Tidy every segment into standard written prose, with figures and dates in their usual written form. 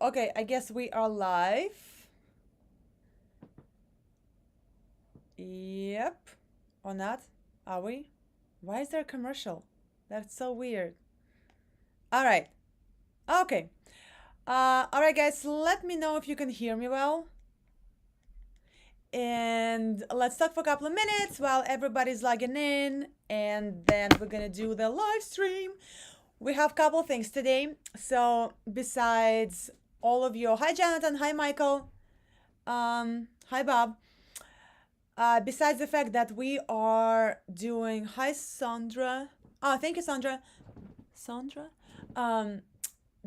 Okay, I guess we are live. Yep. Or not? Are we? Why is there a commercial? That's so weird. All right. Okay. All right, guys, let me know if you can hear me well. And let's talk for a couple of minutes while everybody's logging in. And then we're going to do the live stream. We have a couple things today. So, besides all of you, hi, Jonathan. Hi, Michael. Hi, Bob. Besides the fact that we are doing, hi, Sandra. Oh, thank you, Sandra. Sandra. Um,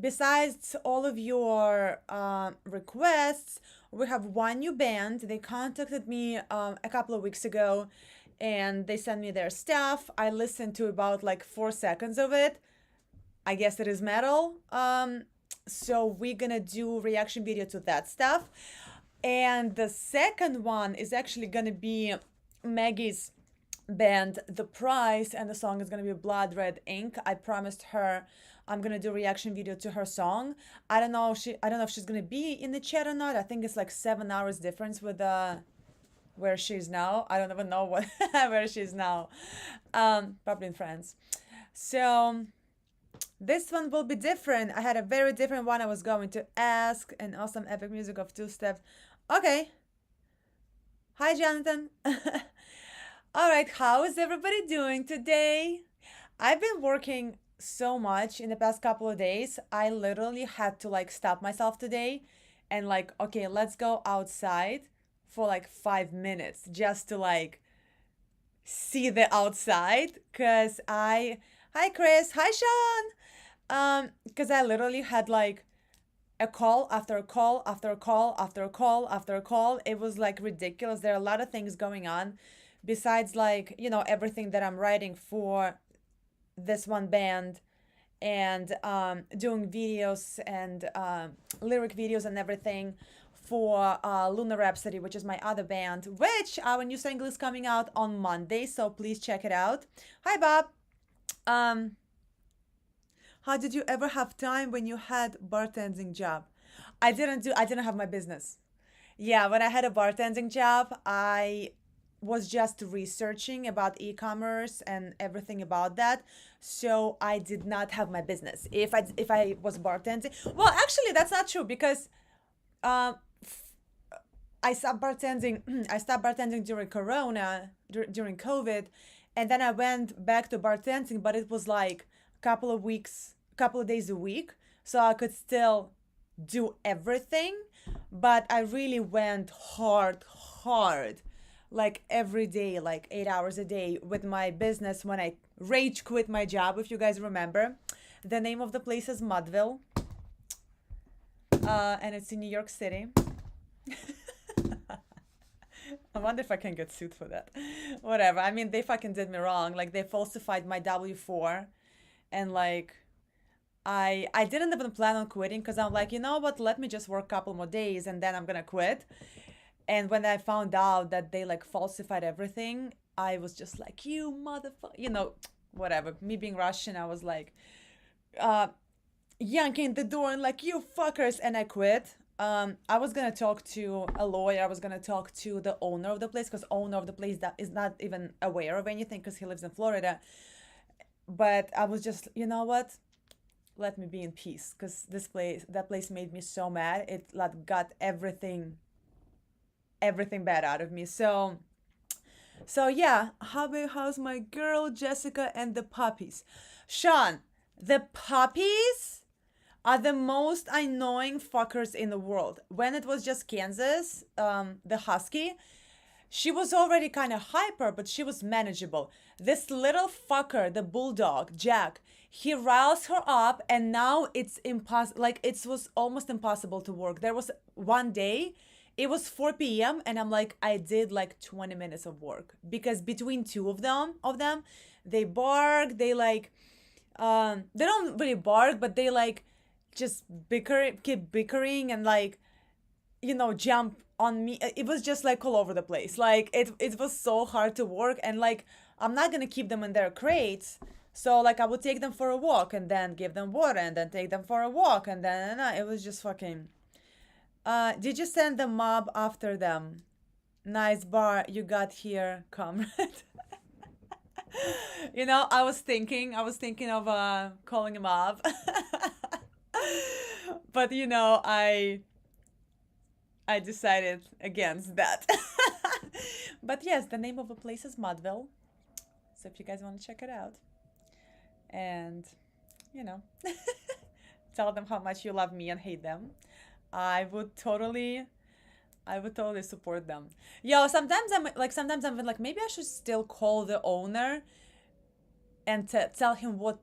Besides all of your requests, we have one new band. They contacted me a couple of weeks ago, and they sent me their stuff. I listened to about like 4 seconds of it. I guess it is metal. So we're gonna do reaction video to that stuff. And the second one is actually gonna be Maggie's band, The Price, and the song is gonna be Blood Red Ink. I promised her I'm gonna do a reaction video to her song. I don't know if she's gonna be in the chat or not. I think it's like 7 hours difference with where she's now. I don't even know what where she's now. Probably in France. So this one will be different. I had a very different one I was going to ask. An awesome epic music of two steps. Okay. Hi, Jonathan. All right, how is everybody doing today? I've been working so much in the past couple of days. I literally had to like stop myself today and like, okay, let's go outside for like 5 minutes just to like see the outside. Cause hi Chris, hi Sean. Cause I literally had like a call after a call after a call after a call after a call. It was like ridiculous. There are a lot of things going on besides like, everything that I'm writing for this one band and doing videos and lyric videos and everything for Luna Rhapsody, which is my other band, which our new single is coming out on Monday, so please check it out. Hi, Bob. Um, how did you ever have time when you had bartending job? I didn't have my business. Yeah, when I had a bartending job, I was just researching about e-commerce and everything about that. So I did not have my business. If I was bartending, well, actually, that's not true because um, I stopped bartending. I stopped bartending during Corona, during COVID, and then I went back to bartending. But it was like a couple of weeks, couple of days a week, so I could still do everything. But I really went hard, like every day, like 8 hours a day with my business when I rage quit my job. If you guys remember, the name of the place is Mudville, and it's in New York City. I wonder if I can get sued for that. Whatever. I mean, they fucking did me wrong. Like they falsified my W-4, and like I didn't even plan on quitting because I'm like, you know what? Let me just work a couple more days and then I'm gonna quit. And when I found out that they like falsified everything, I was just like, you motherfucker, whatever. Me being Russian, I was like, uh, yanking the door and like, you fuckers, and I quit. I was gonna talk to a lawyer. I was gonna talk to the owner of the place because owner of the place that is not even aware of anything because he lives in Florida. But I was just, you know what? Let me be in peace because that place made me so mad. It like got everything bad out of me. So yeah, how's my girl Jessica and the puppies? Sean, the puppies are the most annoying fuckers in the world. When it was just Kansas, the husky, she was already kind of hyper, but she was manageable. This little fucker, the bulldog, Jack, he riles her up, and now it's impossible. Like, it was almost impossible to work. There was one day, it was 4 p.m., and I'm like, I did like 20 minutes of work because between two of them, they bark, they don't really bark, but they like just keep bickering and like jump on me. It was just like all over the place. Like it was so hard to work, and like I'm not gonna keep them in their crates, So like I would take them for a walk and then give them water and then take them for a walk and then it was just fucking. Did you send the mob after them? Nice bar you got here, comrade. I was thinking of calling him up. But I decided against that. But yes, the name of the place is Mudville. So if you guys want to check it out and you know tell them how much you love me and hate them, I would totally support them. Yo, sometimes I'm like, maybe I should still call the owner and tell him what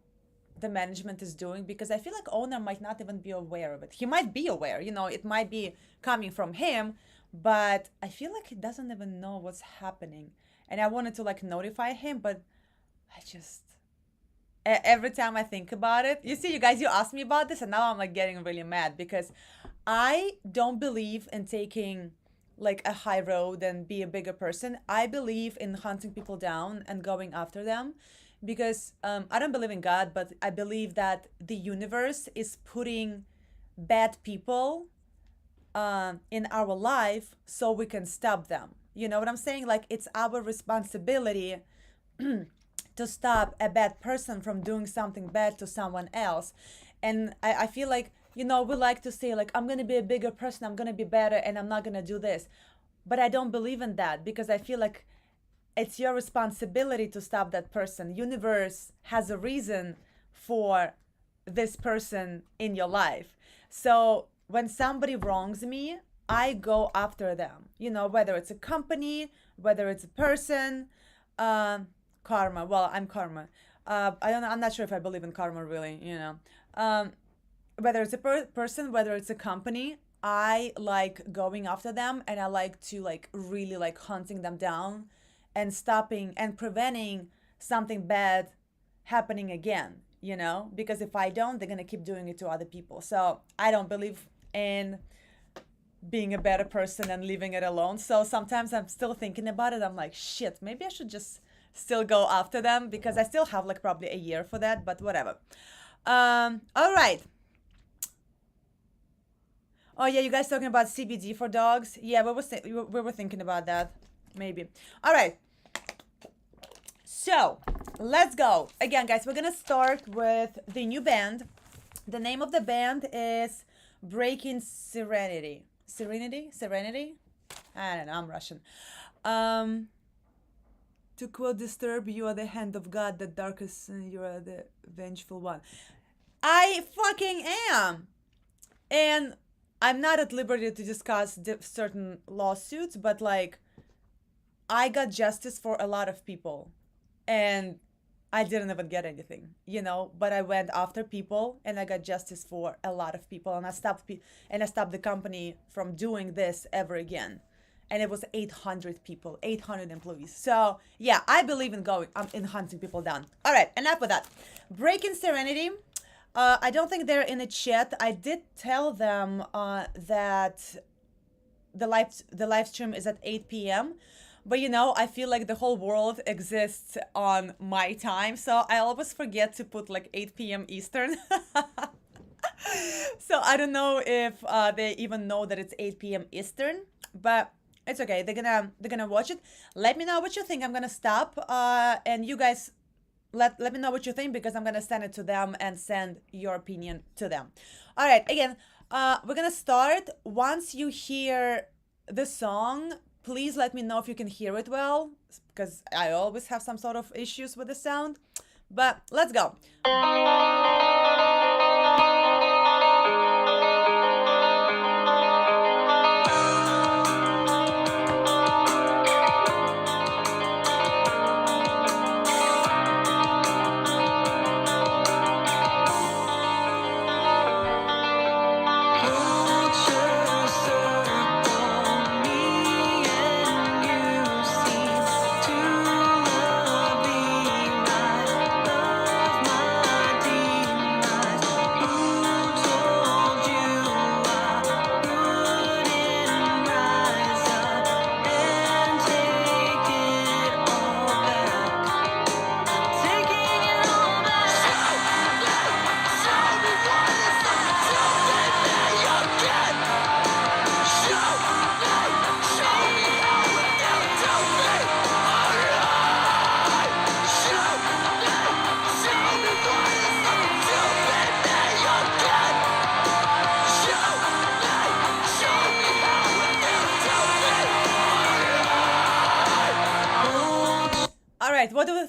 the management is doing, because I feel like owner might not even be aware of it. He might be aware, it might be coming from him, but I feel like he doesn't even know what's happening. And I wanted to like notify him, but I just every time I think about it, you see, you guys, you asked me about this, and now I'm like getting really mad because I don't believe in taking like a high road and be a bigger person. I believe in hunting people down and going after them because I don't believe in God, but I believe that the universe is putting bad people in our life so we can stop them. You know what I'm saying? Like, it's our responsibility to stop a bad person from doing something bad to someone else. And I feel like, we like to say, like, I'm going to be a bigger person, I'm going to be better, and I'm not going to do this. But I don't believe in that because I feel like it's your responsibility to stop that person. Universe has a reason for this person in your life. So when somebody wrongs me, I go after them. Whether it's a company, whether it's a person, karma. Well, I'm karma. I don't know. I'm not sure if I believe in karma really. Whether it's a person, whether it's a company, I like going after them, and I like to like really like hunting them down and stopping and preventing something bad happening again, because if I don't, they're going to keep doing it to other people. So I don't believe in being a better person and leaving it alone. So sometimes I'm still thinking about it. I'm like, shit, maybe I should just still go after them because I still have like probably a year for that, but whatever. All right. Oh yeah, you guys talking about CBD for dogs? Yeah, we were thinking about that. Maybe. All right. So let's go. Again, guys, we're going to start with the new band. The name of the band is Breaking Serenity. Serenity? I don't know. I'm Russian. To quote Disturb, you are the hand of God, the darkest, you are the vengeful one. I fucking am. And I'm not at liberty to discuss certain lawsuits, but like, I got justice for a lot of people, and I didn't even get anything, but I went after people and I got justice for a lot of people, and I stopped the company from doing this ever again. And it was 800 people, 800 employees. So yeah, I believe in in hunting people down. All right, enough with that. Breaking Serenity. I don't think they're in the chat. I did tell them that the live stream is at 8 p.m. But I feel like the whole world exists on my time, so I always forget to put like 8 p.m. Eastern. So I don't know if they even know that it's 8 p.m. Eastern, but it's okay. They're gonna watch it. Let me know what you think. I'm gonna stop, and you guys let me know what you think, because I'm gonna send it to them and send your opinion to them. All right. Again, we're gonna start. Once you hear the song, please let me know if you can hear it well, because I always have some sort of issues with the sound. But let's go.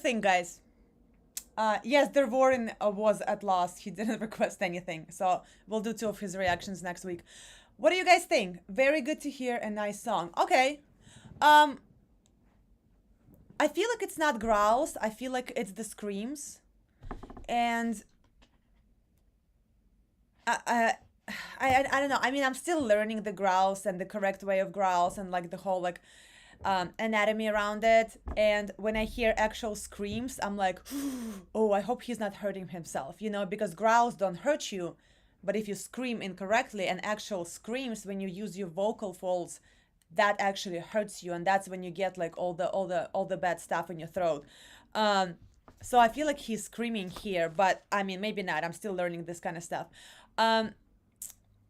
think, guys? Yes, there Warren was at last. He didn't request anything. So we'll do 2 of his reactions next week. What do you guys think? Very good to hear, a nice song. Okay. I feel like it's not growls. I feel like it's the screams. And I don't know. I mean, I'm still learning the growls and the correct way of growls and like the whole like anatomy around it. And when I hear actual screams, I'm like, oh, I hope he's not hurting himself, you know, because growls don't hurt you. But if you scream incorrectly, and actual screams, when you use your vocal folds, that actually hurts you, and that's when you get like all the bad stuff in your throat. So I feel like he's screaming here, but I mean, maybe not. I'm still learning this kind of stuff. I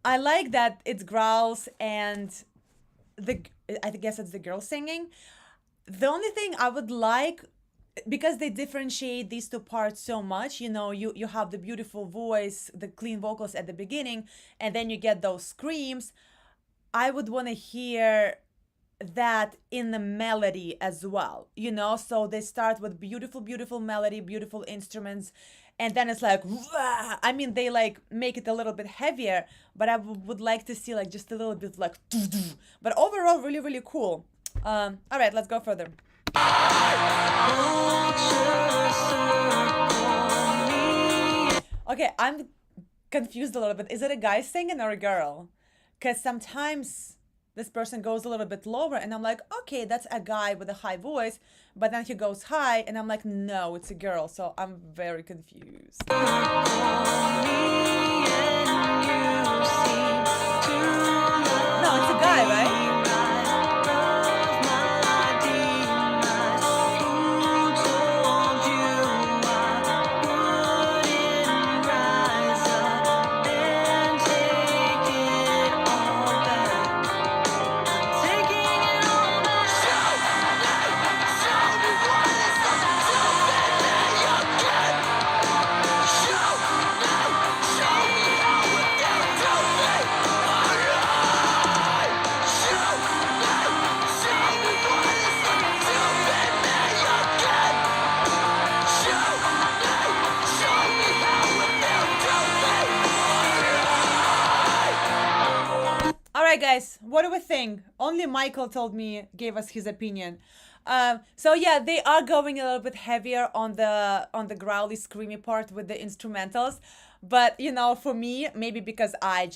like that it's growls and I guess it's the girl singing. The only thing I would like, because they differentiate these 2 parts so much, you know, you have the beautiful voice, the clean vocals at the beginning, and then you get those screams. I would want to hear that in the melody as well, you know. So they start with beautiful melody, beautiful instruments, and then it's like, wah! I mean, they like make it a little bit heavier, but I would like to see like just a little bit like, but overall really cool. All right, let's go further. Okay, I'm confused a little bit. Is it a guy singing or a girl? Because sometimes this person goes a little bit lower and I'm like, okay, that's a guy with a high voice, but then he goes high and I'm like, no, it's a girl. So I'm very confused. No, it's a guy, right? Guys, what do we think? Only Michael gave us his opinion. So yeah, they are going a little bit heavier on the growly, screamy part with the instrumentals. But you know, for me, maybe because I've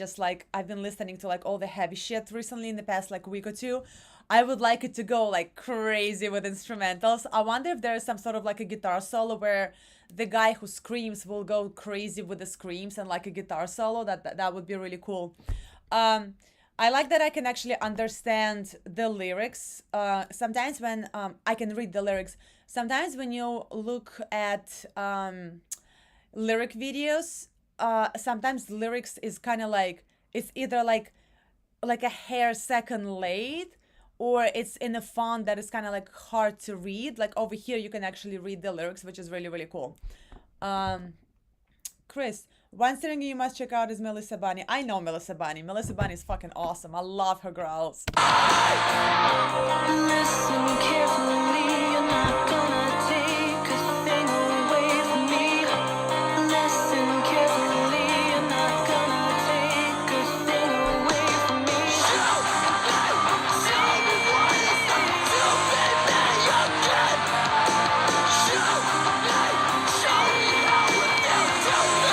been listening to like all the heavy shit recently in the past like week or 2, I would like it to go like crazy with instrumentals. I wonder if there is some sort of like a guitar solo where the guy who screams will go crazy with the screams and like a guitar solo. That would be really cool. I like that I can actually understand the lyrics. Sometimes when I can read the lyrics. Sometimes when you look at lyric videos, sometimes lyrics is kind of like, it's either like a hair second late, or it's in a font that is kind of like hard to read. Like over here, you can actually read the lyrics, which is really cool. Chris, one singer you must check out is Melissa Bunny. I know Melissa Bunny. Melissa Bunny is fucking awesome. I love her growls. Listen carefully, you're not gonna take a thing away from me. Listen carefully, you're not gonna take a thing away from me. Show me what it's like to be that you're good. Show me how it feels to be.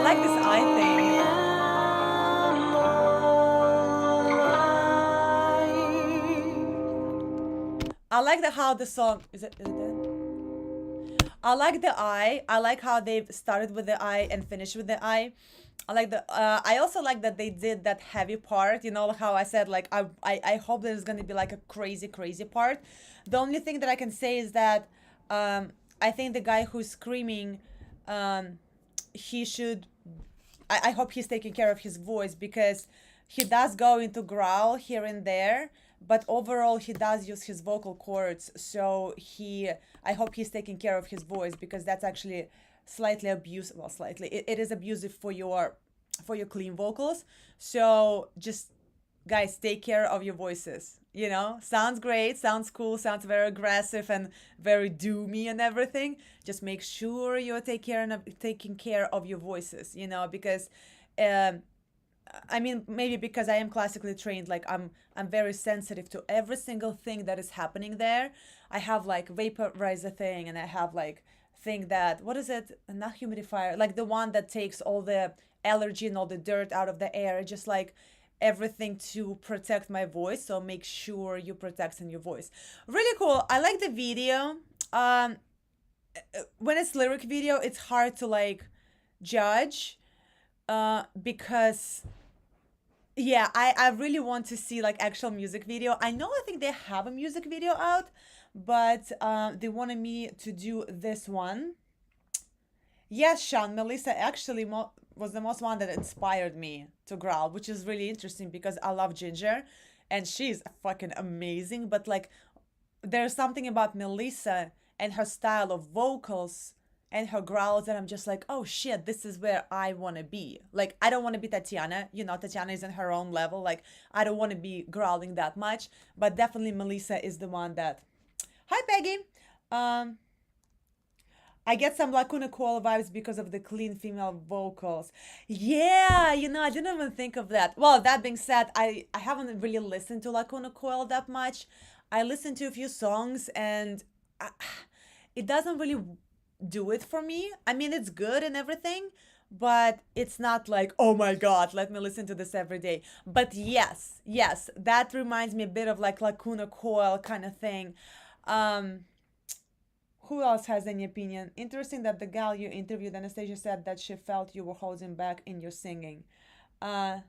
like this eye thing. I like how the song is it I like the eye. I like how they've started with the eye and finished with the eye. I like the. I also like that they did that heavy part. You know how I said like I hope there's gonna be like a crazy part. The only thing that I can say is that I think the guy who's screaming, he should. I hope he's taking care of his voice because he does go into growl here and there, but overall he does use his vocal cords. So I hope he's taking care of his voice because that's actually slightly abusive. Well, slightly, it is abusive for your clean vocals. So just guys, take care of your voices. You know, sounds great, sounds cool, sounds very aggressive and very doomy and everything. Just make sure you're taking care of your voices. You know, because I mean, maybe because I am classically trained, like I'm very sensitive to every single thing that is happening there. I have like vaporizer thing, and I have like thing that, what is it? Not humidifier, like the one that takes all the allergy and all the dirt out of the air. Just like everything to protect my voice. So make sure you protect in your voice. Really cool. I like the video. When it's lyric video, it's hard to like judge because yeah, I really want to see like actual music video. I think they have a music video out, but they wanted me to do this one. Yes, Sean, Melissa actually was the most one that inspired me to growl, which is really interesting because I love Ginger and she's fucking amazing. But like, there's something about Melissa and her style of vocals and her growls that I'm just like, oh shit, this is where I want to be. Like, I don't want to be Tatiana. You know, Tatiana is in her own level. Like, I don't want to be growling that much. But definitely Melissa is the one that. Hi, Peggy. I get some Lacuna Coil vibes because of the clean female vocals. Yeah, you know, I didn't even think of that. Well, that being said, I haven't really listened to Lacuna Coil that much. I listened to a few songs and it doesn't really do it for me. I mean, it's good and everything, but it's not like, oh my God, let me listen to this every day. But yes, that reminds me a bit of like Lacuna Coil kind of thing. Who else has any opinion? Interesting that the gal you interviewed, Anastasia, said that she felt you were holding back in your singing. Uh,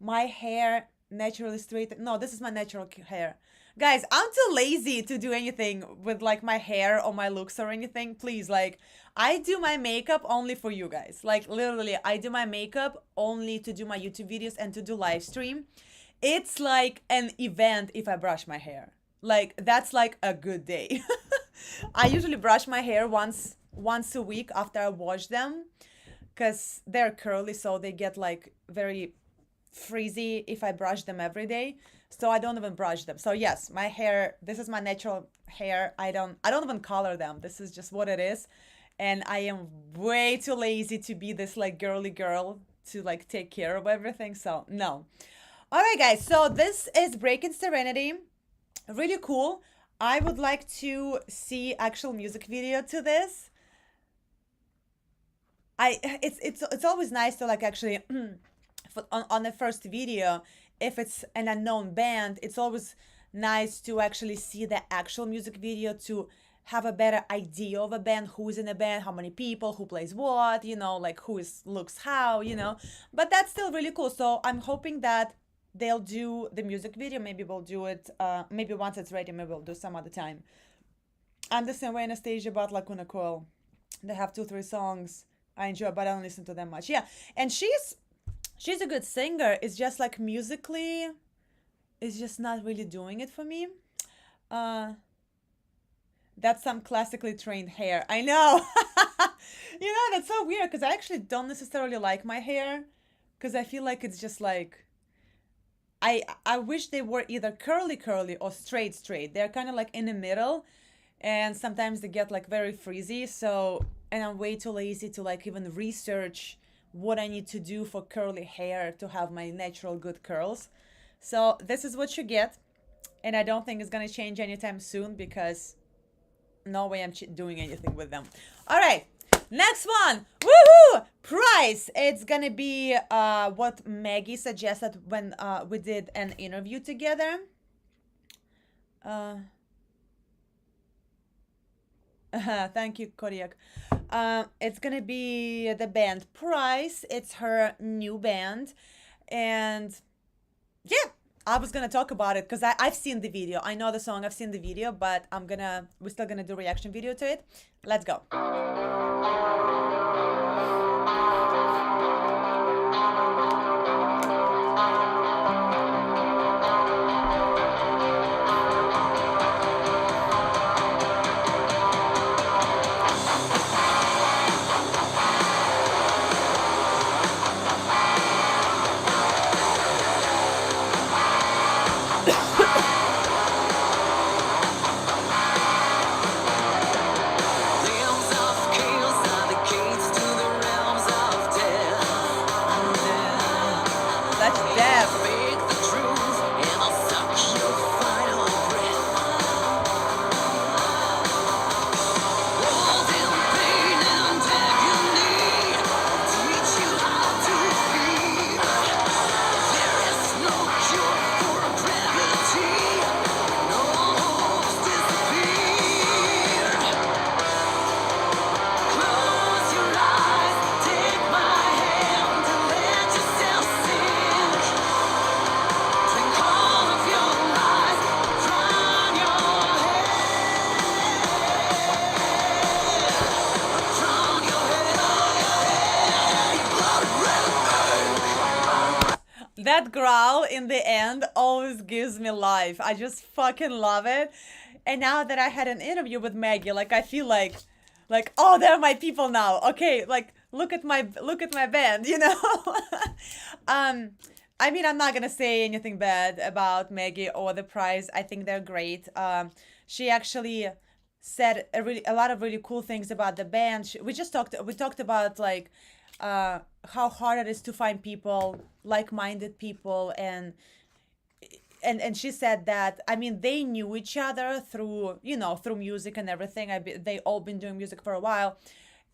my hair naturally straight. No, this is my natural hair. Guys, I'm too lazy to do anything with like my hair or my looks or anything. Please, like, I do my makeup only for you guys. Like, literally, I do my makeup only to do my YouTube videos and to do live stream. It's like an event if I brush my hair. Like, that's like a good day. I usually brush my hair once a week after I wash them because they're curly, so they get like very frizzy if I brush them every day. So I don't even brush them. So yes, my hair, this is my natural hair. I don't even color them. This is just what it is. And I am way too lazy to be this like girly girl to like take care of everything. So no. All right, guys. So this is Breaking Serenity. Really cool. I would like to see actual music video to this. It's always nice to like actually on the first video, if it's an unknown band, it's always nice to actually see the actual music video to have a better idea of a band, who's in a band, how many people, who plays what, you know, like looks how, you know. But that's still really cool. So I'm hoping that they'll do the music video. Maybe we'll do it. Maybe once it's ready, maybe we'll do some other time. I'm the same way Anastasia about Lacuna Coil. They have 2-3 songs I enjoy, but I don't listen to them much. Yeah, and she's a good singer. It's just like musically, it's just not really doing it for me. That's some classically trained hair. I know. You know, that's so weird because I actually don't necessarily like my hair because I feel like it's just like I wish they were either curly or straight. They're kind of like in the middle, and sometimes they get like very frizzy. So, and I'm way too lazy to like even research what I need to do for curly hair to have my natural good curls. So this is what you get, and I don't think it's gonna change anytime soon because no way I'm doing anything with them. All right, Next one. Woohoo! Price. It's gonna be what Maggie suggested when we did an interview together. Uh, Thank you, Kodiak. It's gonna be the band Price. It's her new band, and yeah, I was gonna talk about it because I've seen the video. I know the song. I've seen the video, but we're still gonna do reaction video to it. Let's go. That's death. That growl in the end always gives me life. I just fucking love it. And now that I had an interview with Maggie, like I feel like oh, they're my people now. Okay, like look at my band, you know? I mean, I'm not gonna say anything bad about Maggie or the Prize. I think they're great. She actually said a lot of really cool things about the band. We talked about like how hard it is to find people, like-minded people, and she said that, I mean, they knew each other through, through music and everything. They all been doing music for a while,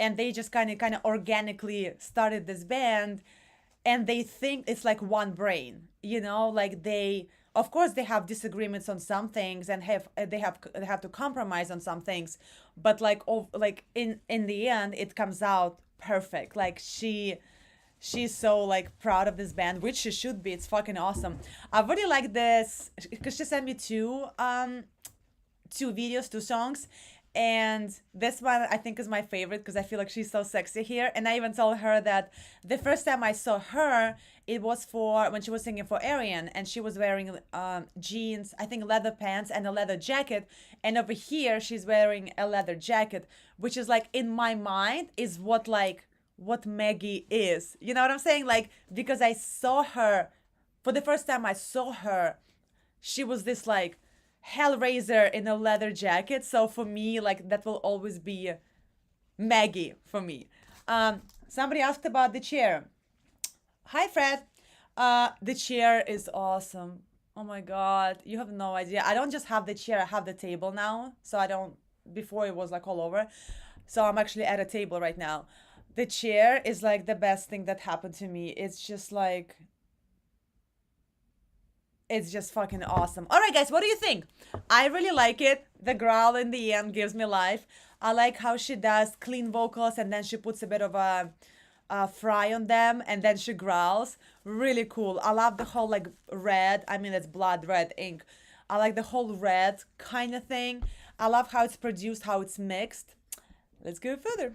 and they just kind of organically started this band, and they think it's like one brain, like they, of course, they have disagreements on some things, and they have to compromise on some things, but like in the end it comes out perfect. Like she's so like proud of this band, which she should be. It's fucking awesome. I really like this because she sent me two videos, two songs, and this one I think is my favorite because I feel like she's so sexy here. And I even told her that the first time I saw her, it was for when she was singing for Arian, and she was wearing jeans, I think leather pants and a leather jacket, and over here she's wearing a leather jacket, which is like in my mind is what Maggie is. You know what I'm saying? Like, because I saw her for the first time, I saw her, she was this like Hellraiser in a leather jacket. So for me, like that will always be Maggie for me. Somebody asked about the chair. Hi, Fred. The chair is awesome. Oh my God, you have no idea. I don't just have the chair, I have the table now. So I don't, before it was like all over. So I'm actually at a table right now. The chair is like the best thing that happened to me. It's just like, it's just fucking awesome. All right, guys, what do you think? I really like it. The growl in the end gives me life. I like how she does clean vocals and then she puts a bit of a fry on them and then she growls. Really cool. I love the whole like red. I mean, it's blood red ink. I like the whole red kind of thing. I love how it's produced, how it's mixed. Let's go further.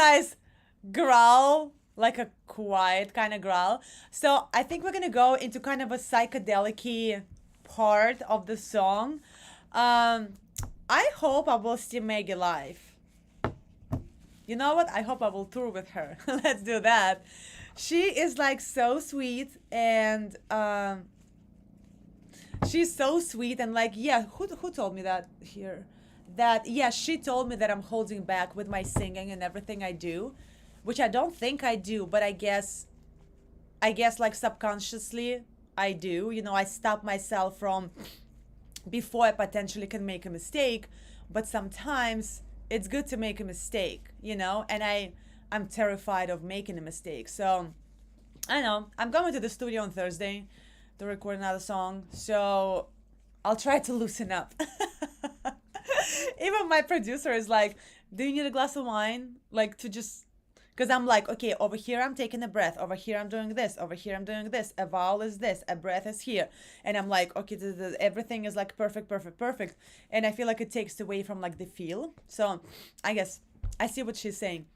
nice growl, like a quiet kind of growl. So I think we're gonna go into kind of a psychedelic part of the song. I hope I will see Maggie live. You know what? I hope I will tour with her. Let's do that. She is like so sweet, and she's so sweet, and like, yeah, who told me that here? That, yeah, she told me that I'm holding back with my singing and everything I do, which I don't think I do, but I guess like subconsciously I do. You know, I stop myself from before I potentially can make a mistake, but sometimes it's good to make a mistake, you know, and I'm terrified of making a mistake. So I know I'm going to the studio on Thursday to record another song, so I'll try to loosen up. Even my producer is like, do you need a glass of wine? Like, to just, because I'm like, okay, over here I'm taking a breath, over here I'm doing this, over here I'm doing this, a vowel is this, a breath is here. And I'm like, okay, everything is like perfect, perfect, perfect. And I feel like it takes away from like the feel. So I guess I see what she's saying.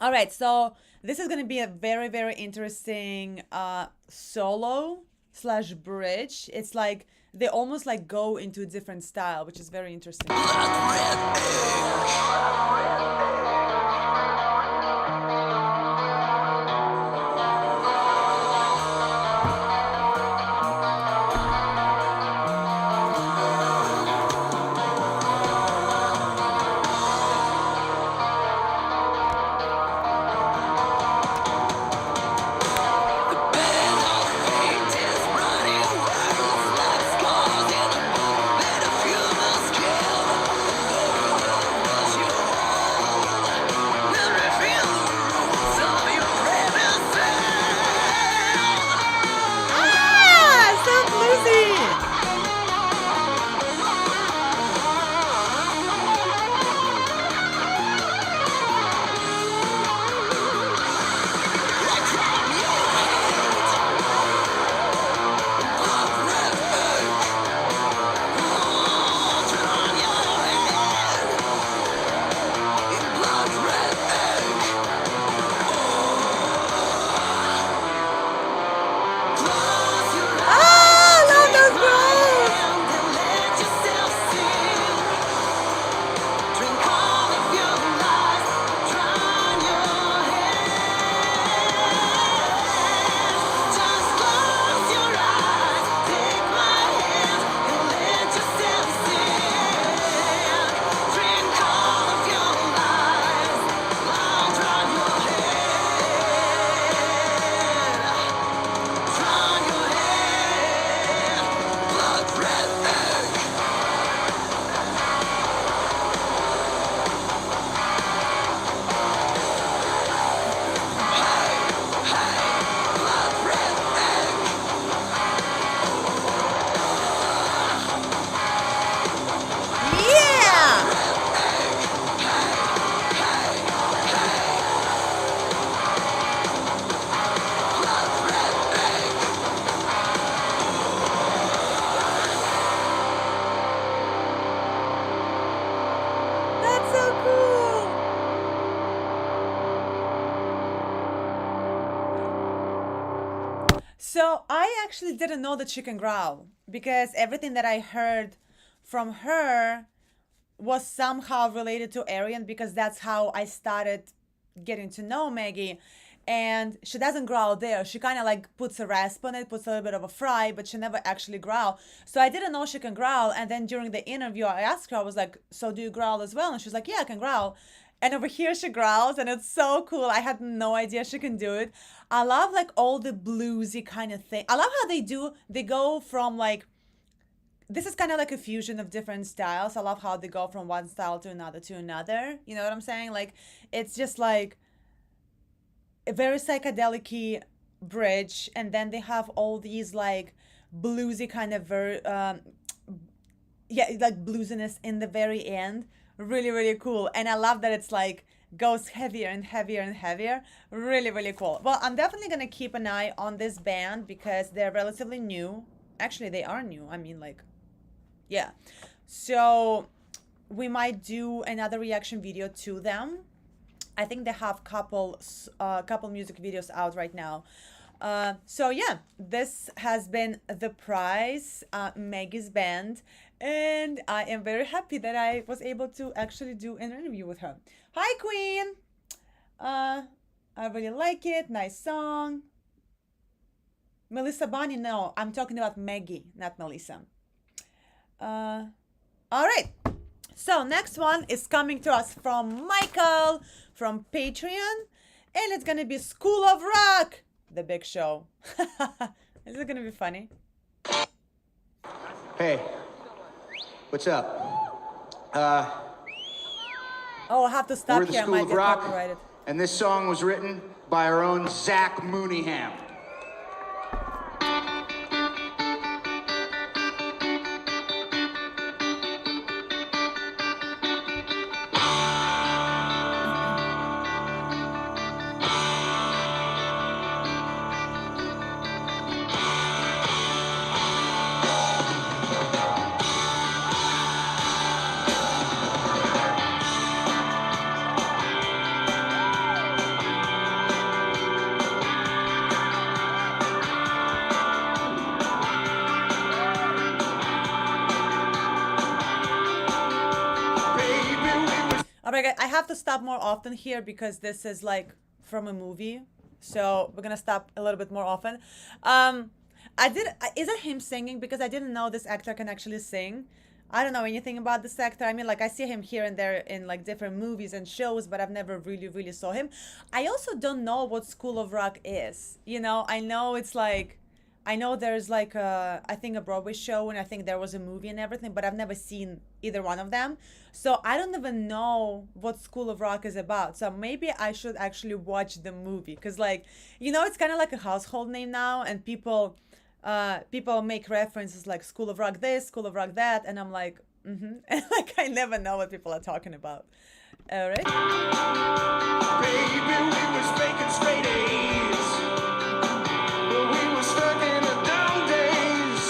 All right, so this is going to be a very, very interesting solo slash bridge. It's like they almost like go into a different style, which is very interesting. So I actually didn't know that she can growl, because everything that I heard from her was somehow related to Aryan, because that's how I started getting to know Maggie. And she doesn't growl there. She kind of like puts a rasp on it, puts a little bit of a fry, but she never actually growl. So I didn't know she can growl. And then during the interview, I asked her, I was like, so do you growl as well? And she's like, yeah, I can growl. And over here she growls, and it's so cool. I had no idea she can do it. I love like all the bluesy kind of thing. I love how they go from like, this is kind of like a fusion of different styles. I love how they go from one style to another to another. You know what I'm saying? Like, it's just like a very psychedelic bridge, and then they have all these like bluesy kind of like bluesiness in the very end. Really, really cool. And I love that it's like goes heavier and heavier and heavier. Really, really cool. Well, I'm definitely gonna keep an eye on this band because they're relatively new. Actually, they are new. I mean, like, yeah. So we might do another reaction video to them. I think they have couple music videos out right now. So yeah, this has been The Prize, Maggie's band, and I am very happy that I was able to actually do an interview with her. Hi, Queen. Uh, I really like it. Nice song. Melissa Bonnie, no, I'm talking about Maggie, not Melissa. Uh, all right. So next one is coming to us from Michael from Patreon, and it's gonna be School of Rock, the big show. Is it gonna be funny? Hey, what's up? Oh, I have to stop We're the here. I School might of get Rock, copyrighted. and this song was written by our own Zach Mooneyham. Oh my God, I have to stop more often here because this is like from a movie. So we're gonna stop a little bit more often. Is it him singing? Because I didn't know this actor can actually sing. I don't know anything about this actor. I mean, like I see him here and there in like different movies and shows, but I've never really saw him. I also don't know what School of Rock is. You know, I know it's like, I know there's like I think a Broadway show, and I think there was a movie and everything, but I've never seen either one of them. So I don't even know what School of Rock is about. So maybe I should actually watch the movie, because like, you know, it's kind of like a household name now, and people make references like School of Rock this, School of Rock that, and I'm like, and like I never know what people are talking about. All right. Baby, we was making straight A's, but we were stuck in the down days.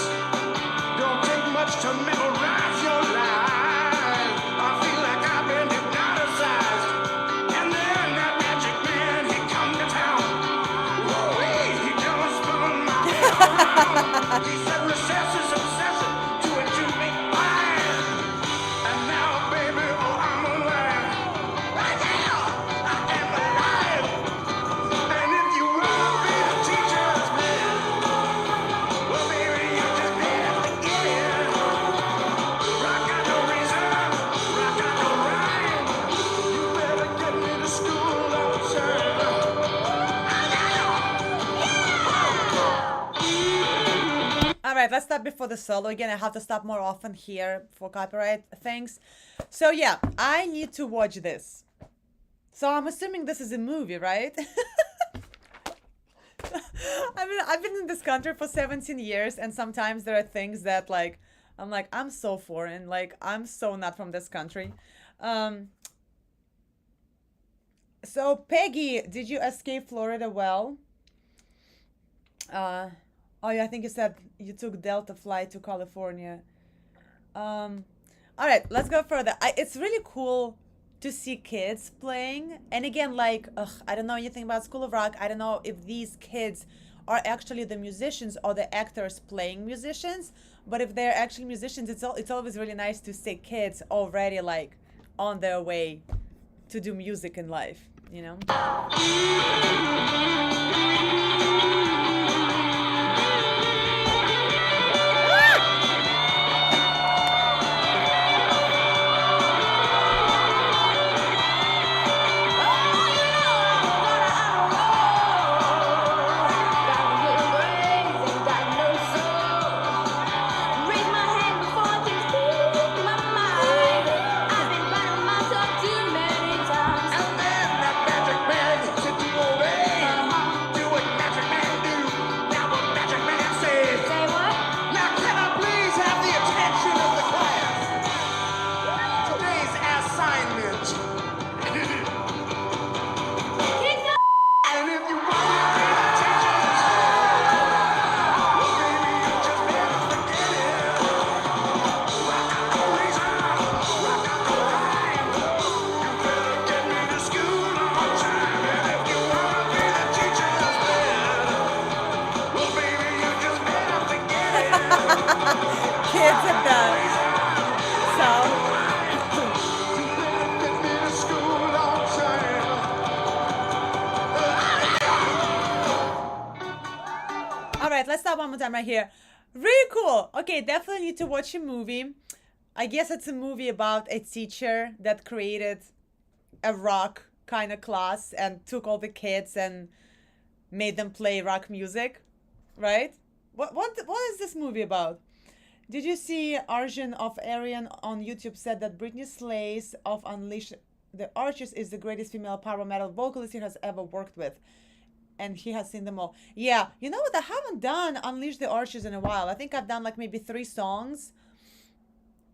Don't take much to memorize your life. I feel like I've been hypnotized. And then that magic man, he come to town. Whoa, he done spun my head around. He said recess is obsessive, do it to me fine. And now, baby, oh, I'm alive. Right now, I am alive. And if you wanna be a teacher's man, well, baby, you just better get in. Rock got no reason, rock got no rhyme. You better get me to school on time. All right, let's stop before the solo again. I have to stop more often here for copyright things. So yeah, I need to watch this. So I'm assuming this is a movie, right? I mean, I've been in this country for 17 years, and sometimes there are things that like, I'm like, I'm so foreign, like I'm so not from this country. So Peggy, did you escape Florida well? Oh yeah, I think you said you took Delta flight to California. All right, let's go further. It's really cool to see kids playing. And again, like, I don't know anything about School of Rock. I don't know if these kids are actually the musicians or the actors playing musicians. But if they're actually musicians, it's always really nice to see kids already like on their way to do music in life, you know? And then that magic man said, do away, do what magic man Kids at that. So, all right, let's stop one more time right here. Really cool. Okay, definitely need to watch a movie. I guess it's a movie about a teacher that created a rock kind of class and took all the kids and made them play rock music, right? What is this movie about? Did you see Arjun of Arian on YouTube said that Britney Slays of Unleash the Archers is the greatest female power metal vocalist he has ever worked with. And he has seen them all. Yeah, you know what? I haven't done Unleash the Archers in a while. I think I've done like maybe 3 songs.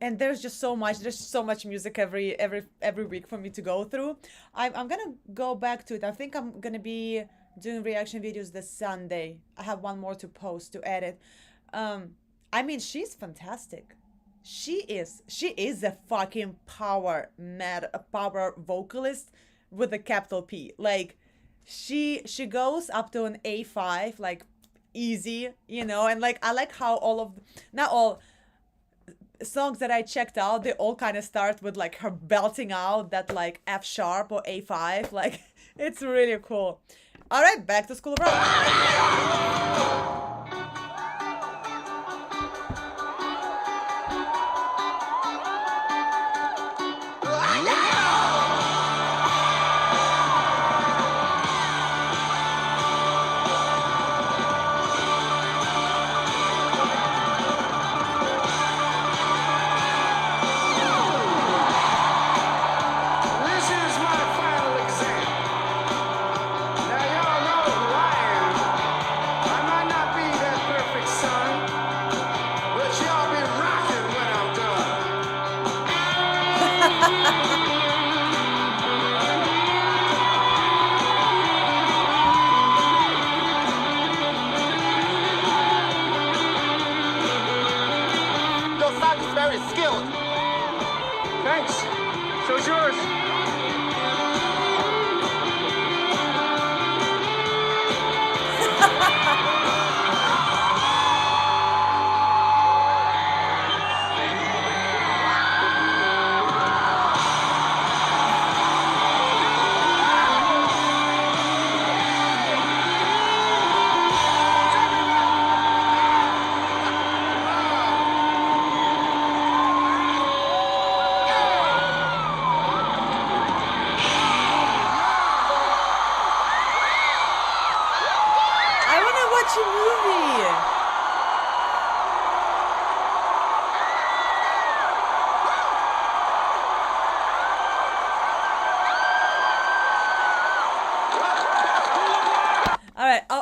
And there's just so much. There's so much music every week for me to go through. I'm gonna go back to it. I think I'm gonna be doing reaction videos this Sunday. I have one more to post to edit. I mean, she's fantastic. She is a fucking power vocalist with a capital P. Like, she goes up to an A5, like easy, you know, and like I like how not all songs that I checked out, they all kind of start with like her belting out that like F sharp or A5. Like, it's really cool. All right, back to School of Rock.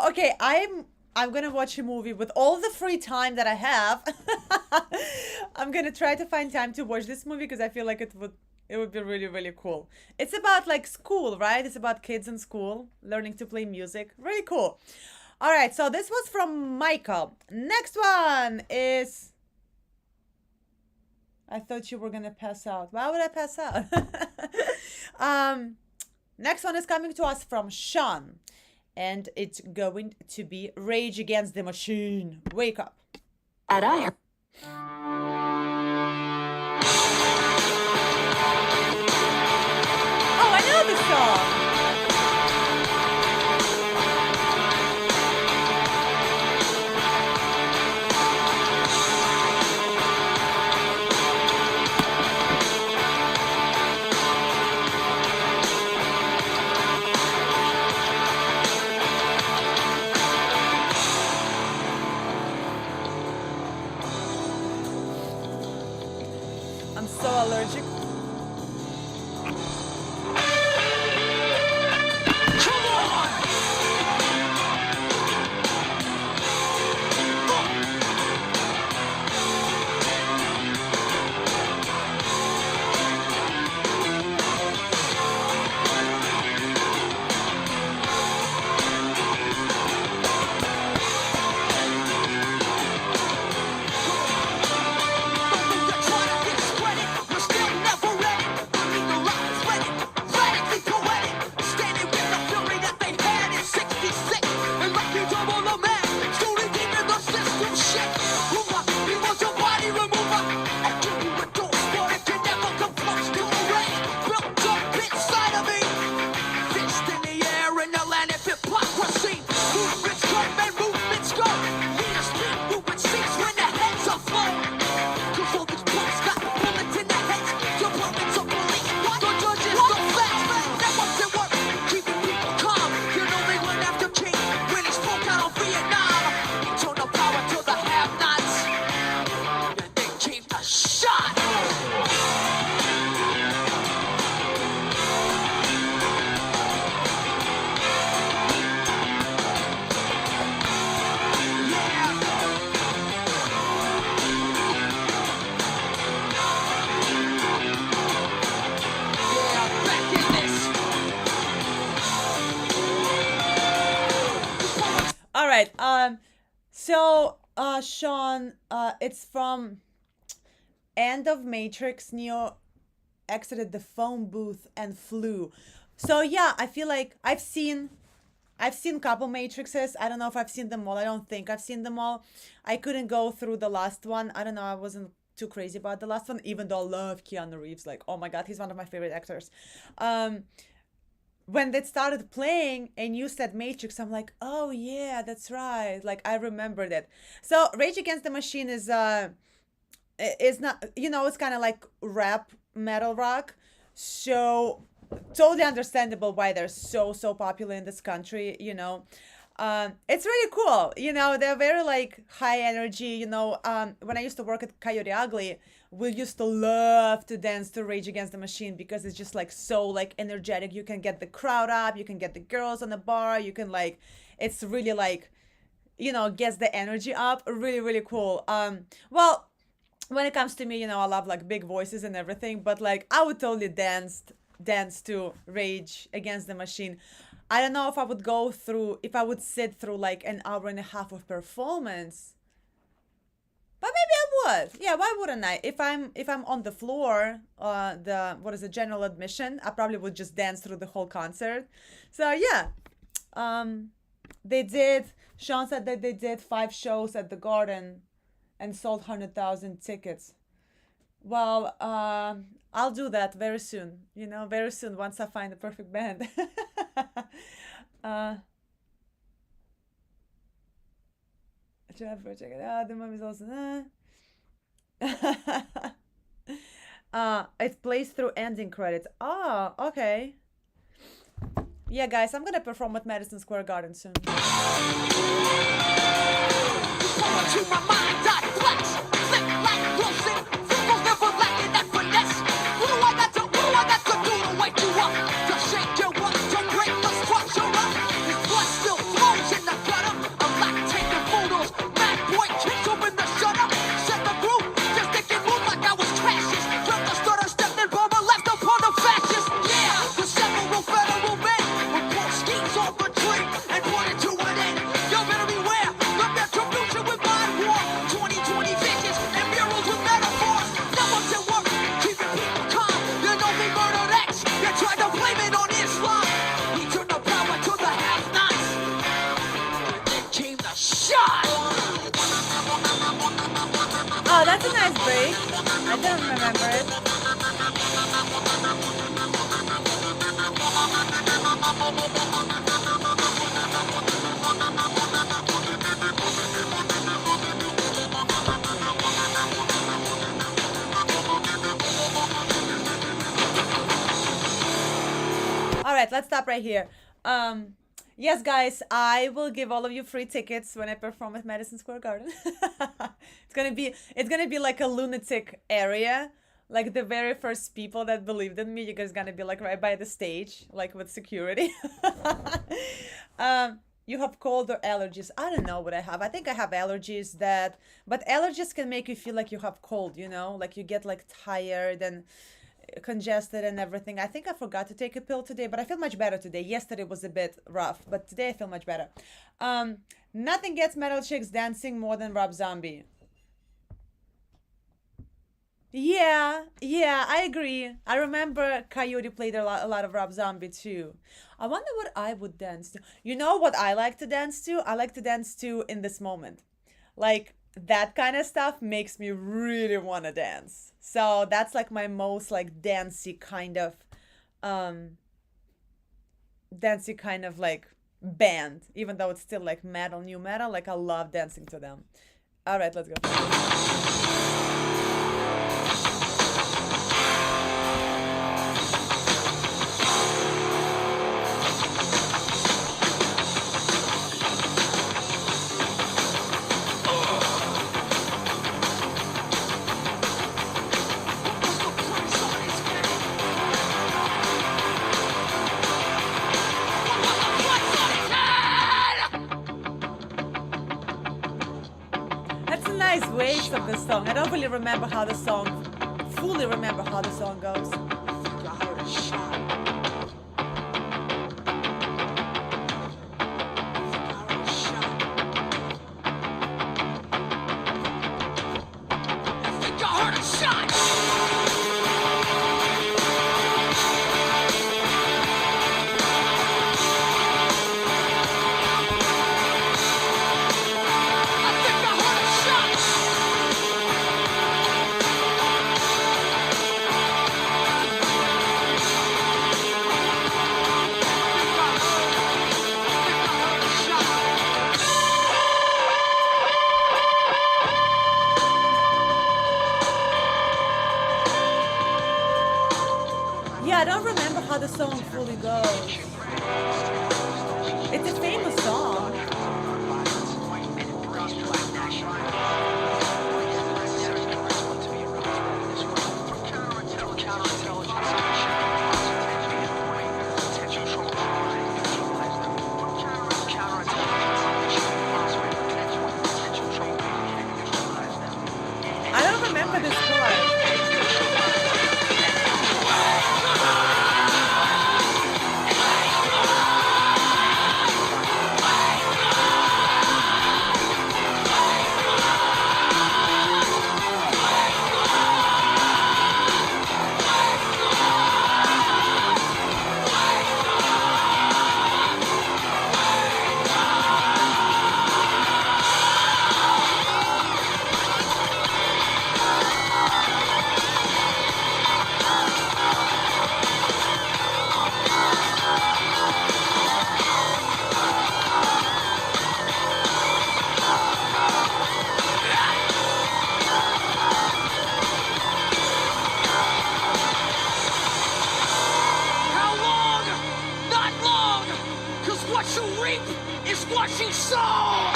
Okay, I'm gonna watch a movie with all the free time that I have. I'm gonna try to find time to watch this movie because I feel like it would be really, really cool. It's about like school, right? It's about kids in school learning to play music. Really cool. All right, so this was from Michael. Next one is... I thought you were gonna pass out. Why would I pass out? Next one is coming to us from Sean. And it's going to be Rage Against the Machine. Wake Up. And I am. Oh, I know this song. I'm so allergic. Try to get sweaty, but still never So, Sean, it's from End of Matrix. Neo exited the phone booth and flew. So yeah, I feel like I've seen couple Matrixes. I don't know if I've seen them all. I don't think I've seen them all. I couldn't go through the last one. I don't know. I wasn't too crazy about the last one, even though I love Keanu Reeves. Like, oh my God, he's one of my favorite actors. Um, when they started playing and you said Matrix, I'm like, oh yeah, that's right. Like I remembered it. So Rage Against the Machine is not, it's kind of like rap metal rock. So totally understandable why they're so popular in this country. It's really cool. They're very like high energy. When I used to work at Coyote Ugly, we used to love to dance to Rage Against the Machine because it's just like so like energetic. You can get the crowd up, you can get the girls on the bar, you can like, it's really like, gets the energy up. Really, really cool. Well, when it comes to me, I love like big voices and everything, but like I would totally dance to Rage Against the Machine. I don't know if I would sit through like an hour and a half of performance, but maybe I would. Yeah, why wouldn't I? If I'm on the floor, the what is it, general admission, I probably would just dance through the whole concert. So yeah, um, they did. Sean said that they did 5 shows at the Garden and sold 100,000 tickets. Well, I'll do that very soon. Very soon once I find the perfect band. uh, check it out. The movie's also. It plays through ending credits. Oh, okay. Yeah, guys, I'm gonna perform at Madison Square Garden soon. Oh, that's a nice break. I didn't remember it. All right, let's stop right here. Yes, guys, I will give all of you free tickets when I perform at Madison Square Garden. It's gonna be like a lunatic area. Like the very first people that believed in me, you guys gonna be like right by the stage, like with security. You have cold or allergies. I don't know what I have. I think I have allergies but allergies can make you feel like you have cold, like you get like tired and congested and everything. I think I forgot to take a pill today, but I feel much better today. Yesterday was a bit rough, but today I feel much better. Nothing gets metal chicks dancing more than Rob Zombie. Yeah, I agree. I remember Coyote played a lot of Rob Zombie too. I wonder what I would dance to. You know what I like to dance to? I like to dance to In This Moment. Like that kind of stuff makes me really want to dance. So that's like my most like um dancey kind of like band, even though it's still like metal, new metal, like I love dancing to them. All right, let's go. That's a nice waves of the song. I don't really fully remember how the song goes. I don't remember how the song fully goes. It's a famous song. I don't remember this part. How long? Not long! Cause what you reap is what you sow!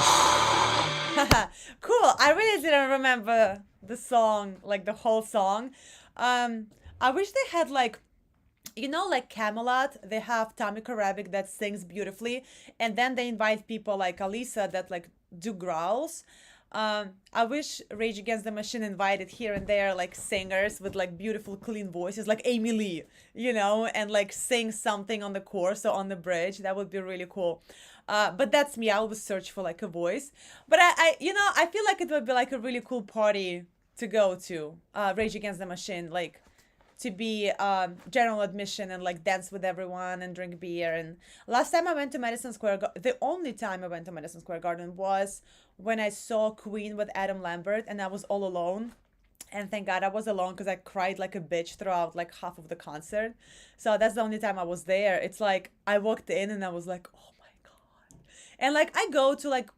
Cool. I really didn't remember the song, like the whole song. I wish they had like, like Camelot, they have Tommy Karabik that sings beautifully, and then they invite people like Alisa that like do growls. I wish Rage Against the Machine invited here and there like singers with like beautiful clean voices like Amy Lee, and like sing something on the chorus or on the bridge. That would be really cool. But that's me. I always search for like a voice. But I feel like it would be like a really cool party to go to. Rage Against the Machine, like to be general admission and like dance with everyone and drink beer. And last time I went to Madison Square the only time I went to Madison Square Garden was when I saw Queen with Adam Lambert, and I was all alone. And thank God I was alone because I cried like a bitch throughout like half of the concert. So that's the only time I was there. It's like I walked in and I was like, oh my God. And like I go to like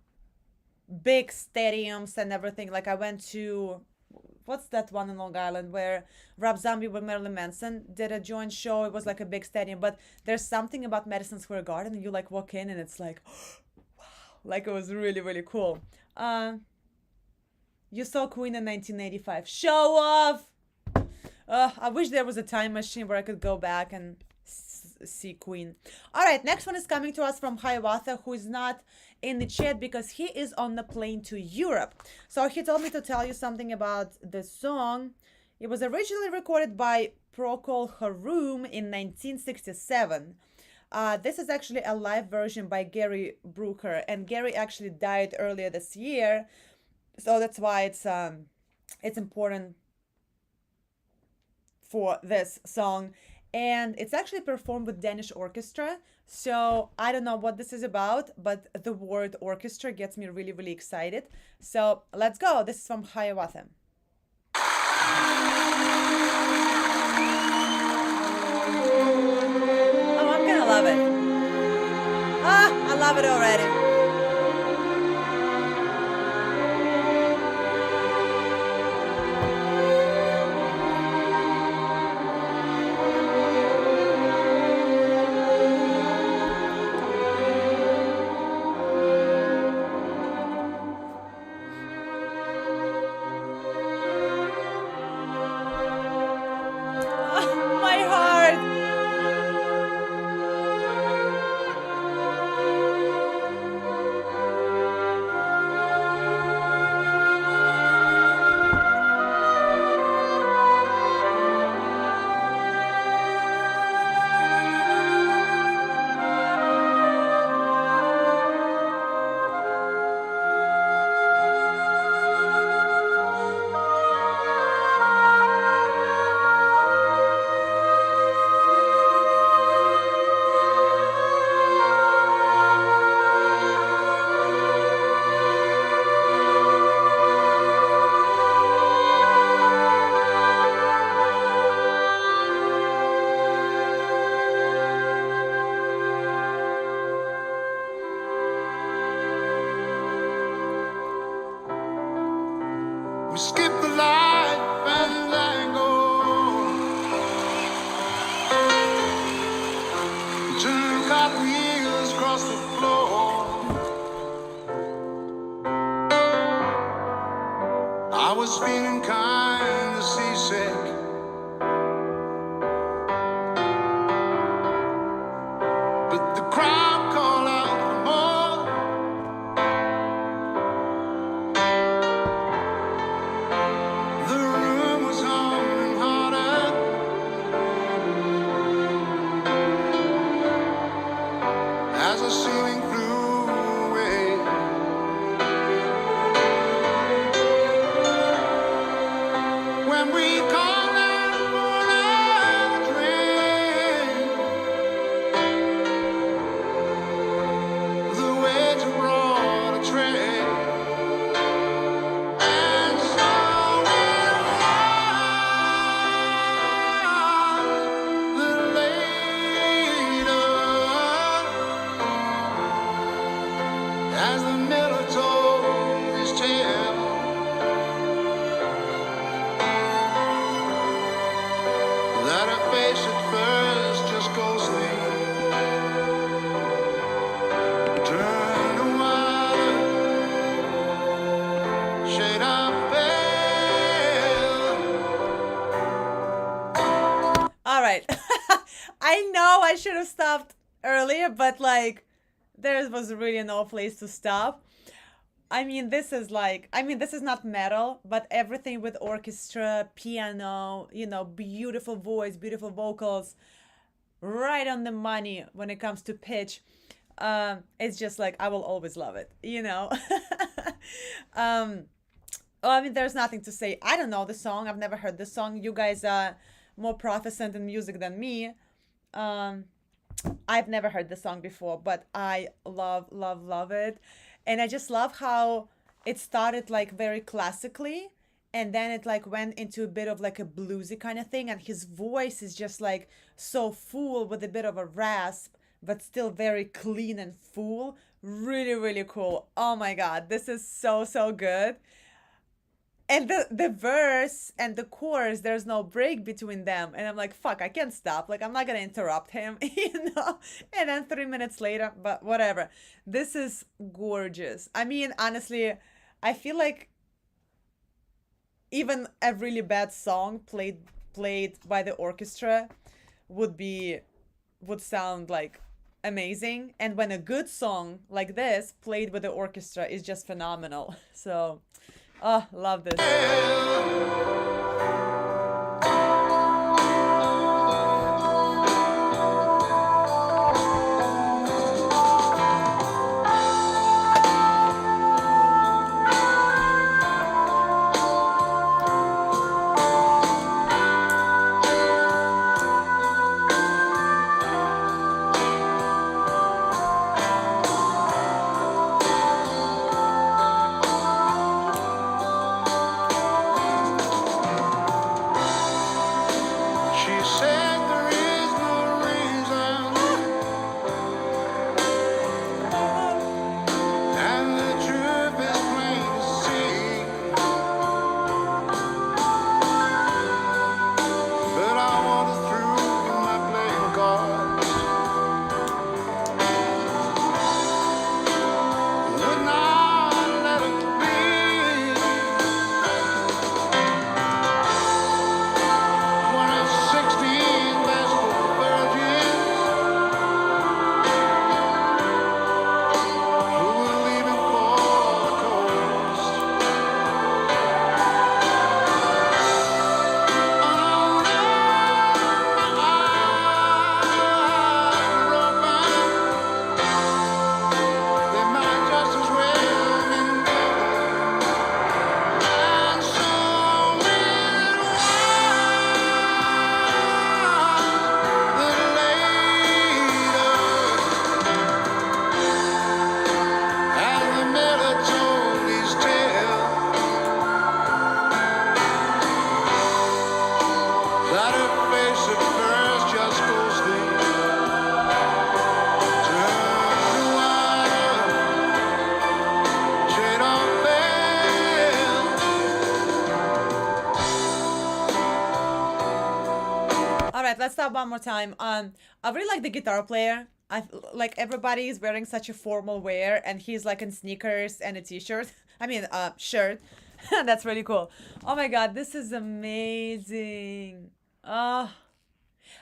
big stadiums and everything. Like I went to, what's that one in Long Island where Rob Zombie with Marilyn Manson did a joint show? It was like a big stadium, but there's something about Madison Square Garden, and you like walk in and it's like, wow, like it was really, really cool. You saw Queen in 1985. Show off! I wish there was a time machine where I could go back and see Queen. All right, next one is coming to us from Hiawatha, who is not in the chat because he is on the plane to Europe. So he told me to tell you something about the song. It was originally recorded by Procol Harum in 1967. This is actually a live version by Gary Brooker, and Gary actually died earlier this year, so that's why it's important for this song. And it's actually performed with Danish orchestra. So I don't know what this is about, but the word orchestra gets me really, really excited. So let's go. This is from Hiawatha. Oh, I'm gonna love it. I love it already. My heart. feeling kind of seasick. But the crowd called out for more. The room was humming harder as the ceiling flew away. When we called out for another drink, the waiter brought a tray. And so it was that later, as the miller told his tale, that her face at first just ghostly turned to white, shade of pale. All right. I know I should have stopped earlier, but like there was really no place to stop. This is this is not metal, but everything with orchestra, piano, beautiful voice, beautiful vocals, right on the money when it comes to pitch. It's just like I will always love it. There's nothing to say. I don't know the song. I've never heard this song. You guys are more proficient in music than me. I've never heard this song before, but I love, love, love it. And I just love how it started like very classically and then it like went into a bit of like a bluesy kind of thing. And his voice is just like so full with a bit of a rasp, but still very clean and full. Really, really cool. Oh my God, this is so, so good. And the verse and the chorus, there's no break between them. And I'm like, fuck, I can't stop. Like, I'm not going to interrupt him, And then 3 minutes later, but whatever. This is gorgeous. Honestly, I feel like even a really bad song played by the orchestra would sound like amazing. And when a good song like this played with the orchestra is just phenomenal. So... oh, love this. She said there is no reason, and the truth is plain to see. But I wanted through my playing cards. Would not let it be. One of 16 vestal virgins who were leaving for the coast. Oh, no, my eyes were open. They might just as well been covered. And so it was that later, as the miller told his tale, that her face at first just ghostly turned to white, shade of pale. All right, let's stop one more time. I really like the guitar player. Like everybody is wearing such a formal wear, and he's like in sneakers and a t-shirt. Shirt. That's really cool. Oh my God, this is amazing. Oh,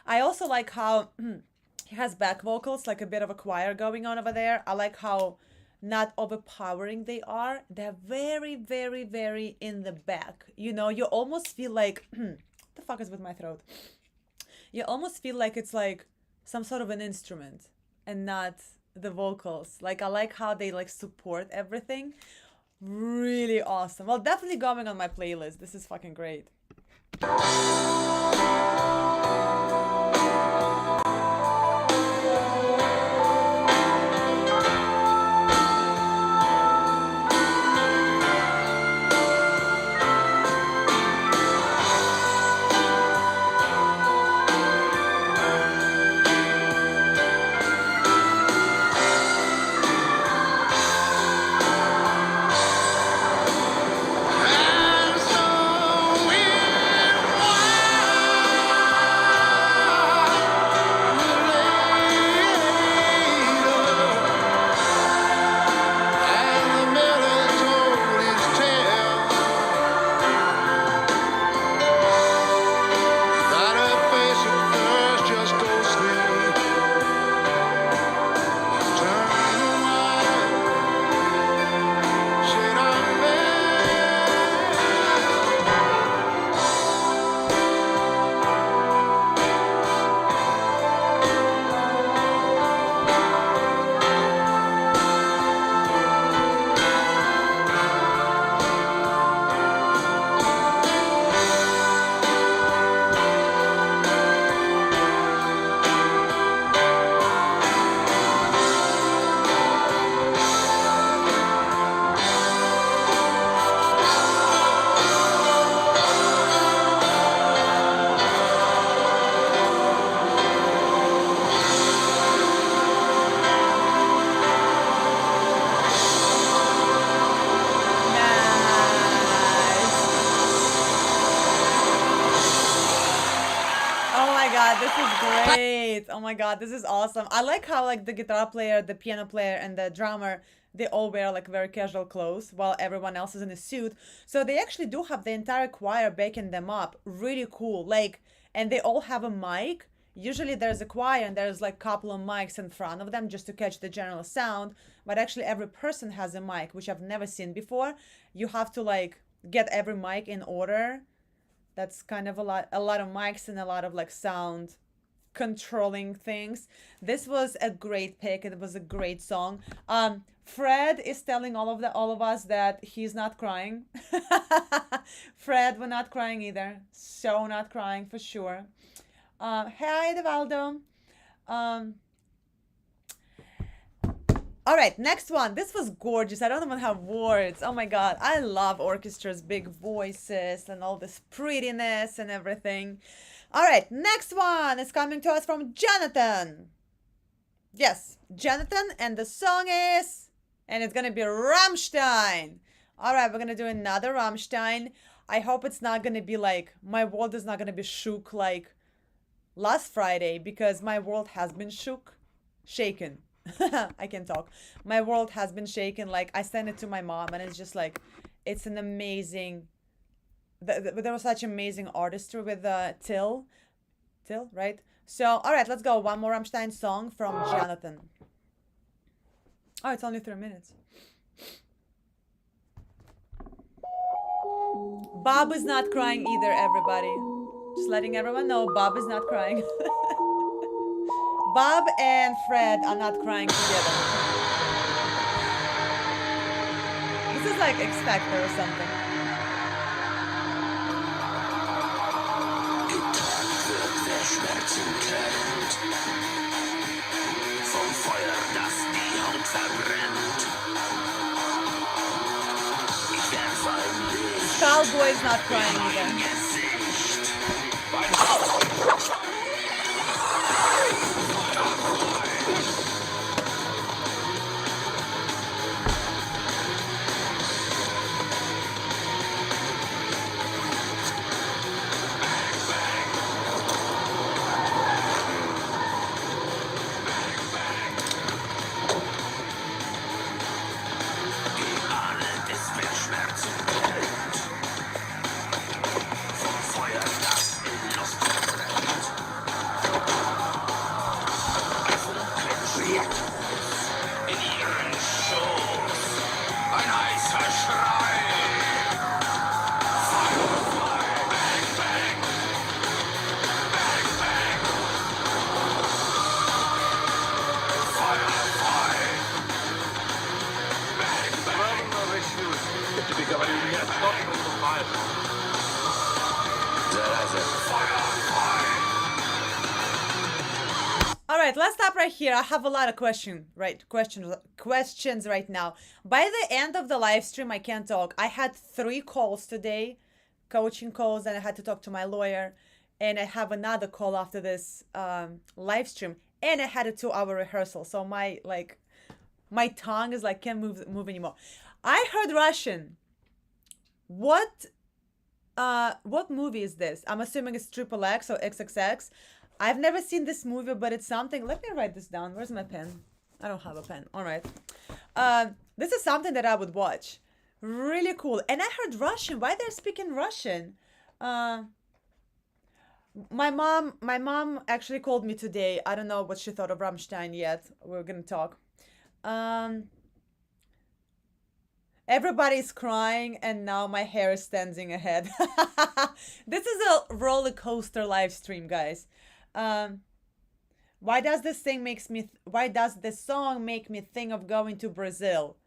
I also like how he has back vocals, like a bit of a choir going on over there. I like how not overpowering they are. They're very, very, very in the back. You know, you almost feel like, the fuck is with my throat? You almost feel like it's like some sort of an instrument and not the vocals. Like I like how they like support everything. Really awesome. Well, definitely going on my playlist. This is fucking great. And so we're This is great. Oh my God, this is awesome. I like how like the guitar player, the piano player, and the drummer, they all wear like very casual clothes while everyone else is in a suit. So they actually do have the entire choir backing them up. Really cool. Like, and they all have a mic. Usually there's a choir and there's like a couple of mics in front of them just to catch the general sound. But actually every person has a mic, which I've never seen before. You have to like get every mic in order. That's kind of a lot of mics and a lot of like sound controlling things. This was a great pick. It was a great song. Fred is telling all of us that he's not crying. Fred, we're not crying either. So not crying for sure. Hi, Devaldo. All right, next one. This was gorgeous. I don't even have words. Oh my God. I love orchestras, big voices, and all this prettiness and everything. All right, next one is coming to us from Jonathan. Yes, Jonathan, and the song is, and it's gonna be Rammstein. All right, we're gonna do another Rammstein. I hope it's not gonna be like, my world is not gonna be shook like last Friday, because my world has been shaken. I can talk. My world has been shaken. Like, I sent it to my mom, and it's just like, it's an amazing. There was such amazing artistry with Till, right? So, all right, let's go. One more Rammstein song from Jonathan. Oh, it's only 3 minutes. Bob is not crying either, everybody. Just letting everyone know, Bob is not crying. Bob and Fred are not crying together. This is like X Factor or something. Getagt wird, wer Schmerzen kennt. Vom Feuer, das die Haut verbrennt. Ich werf ein Licht Cowboy is not crying in either. mein Gesicht. Die Ahne des, wer Schmerzen kennt. All right, let's stop right here. I have a lot of questions right now. By the end of the live stream, I can't talk. I had 3 calls today, coaching calls, and I had to talk to my lawyer. And I have another call after this live stream, and I had a 2-hour rehearsal. So my tongue is like can't move anymore. I heard Russian. What movie is this? I'm assuming it's Triple X or XXX. I've never seen this movie, but it's something. Let me write this down. Where's my pen? I don't have a pen. All right. This is something that I would watch. Really cool. And I heard Russian. Why they're speaking Russian? My mom actually called me today. I don't know what she thought of Rammstein yet. We're gonna talk. Everybody's crying, and now my hair is standing ahead. This is a roller coaster live stream, guys. Why does this song make me think of going to Brazil?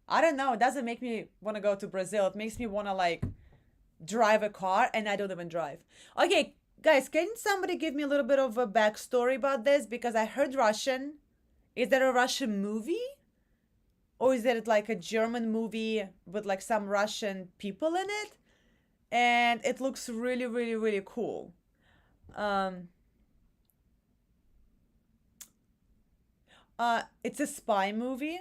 I don't know. It doesn't make me want to go to Brazil. It makes me want to drive a car, and I don't even drive. Okay, guys, can somebody give me a little bit of a backstory about this? Because I heard Russian. Is there a Russian movie? Or is it like a German movie with some Russian people in it? And it looks really, really, really cool. It's a spy movie.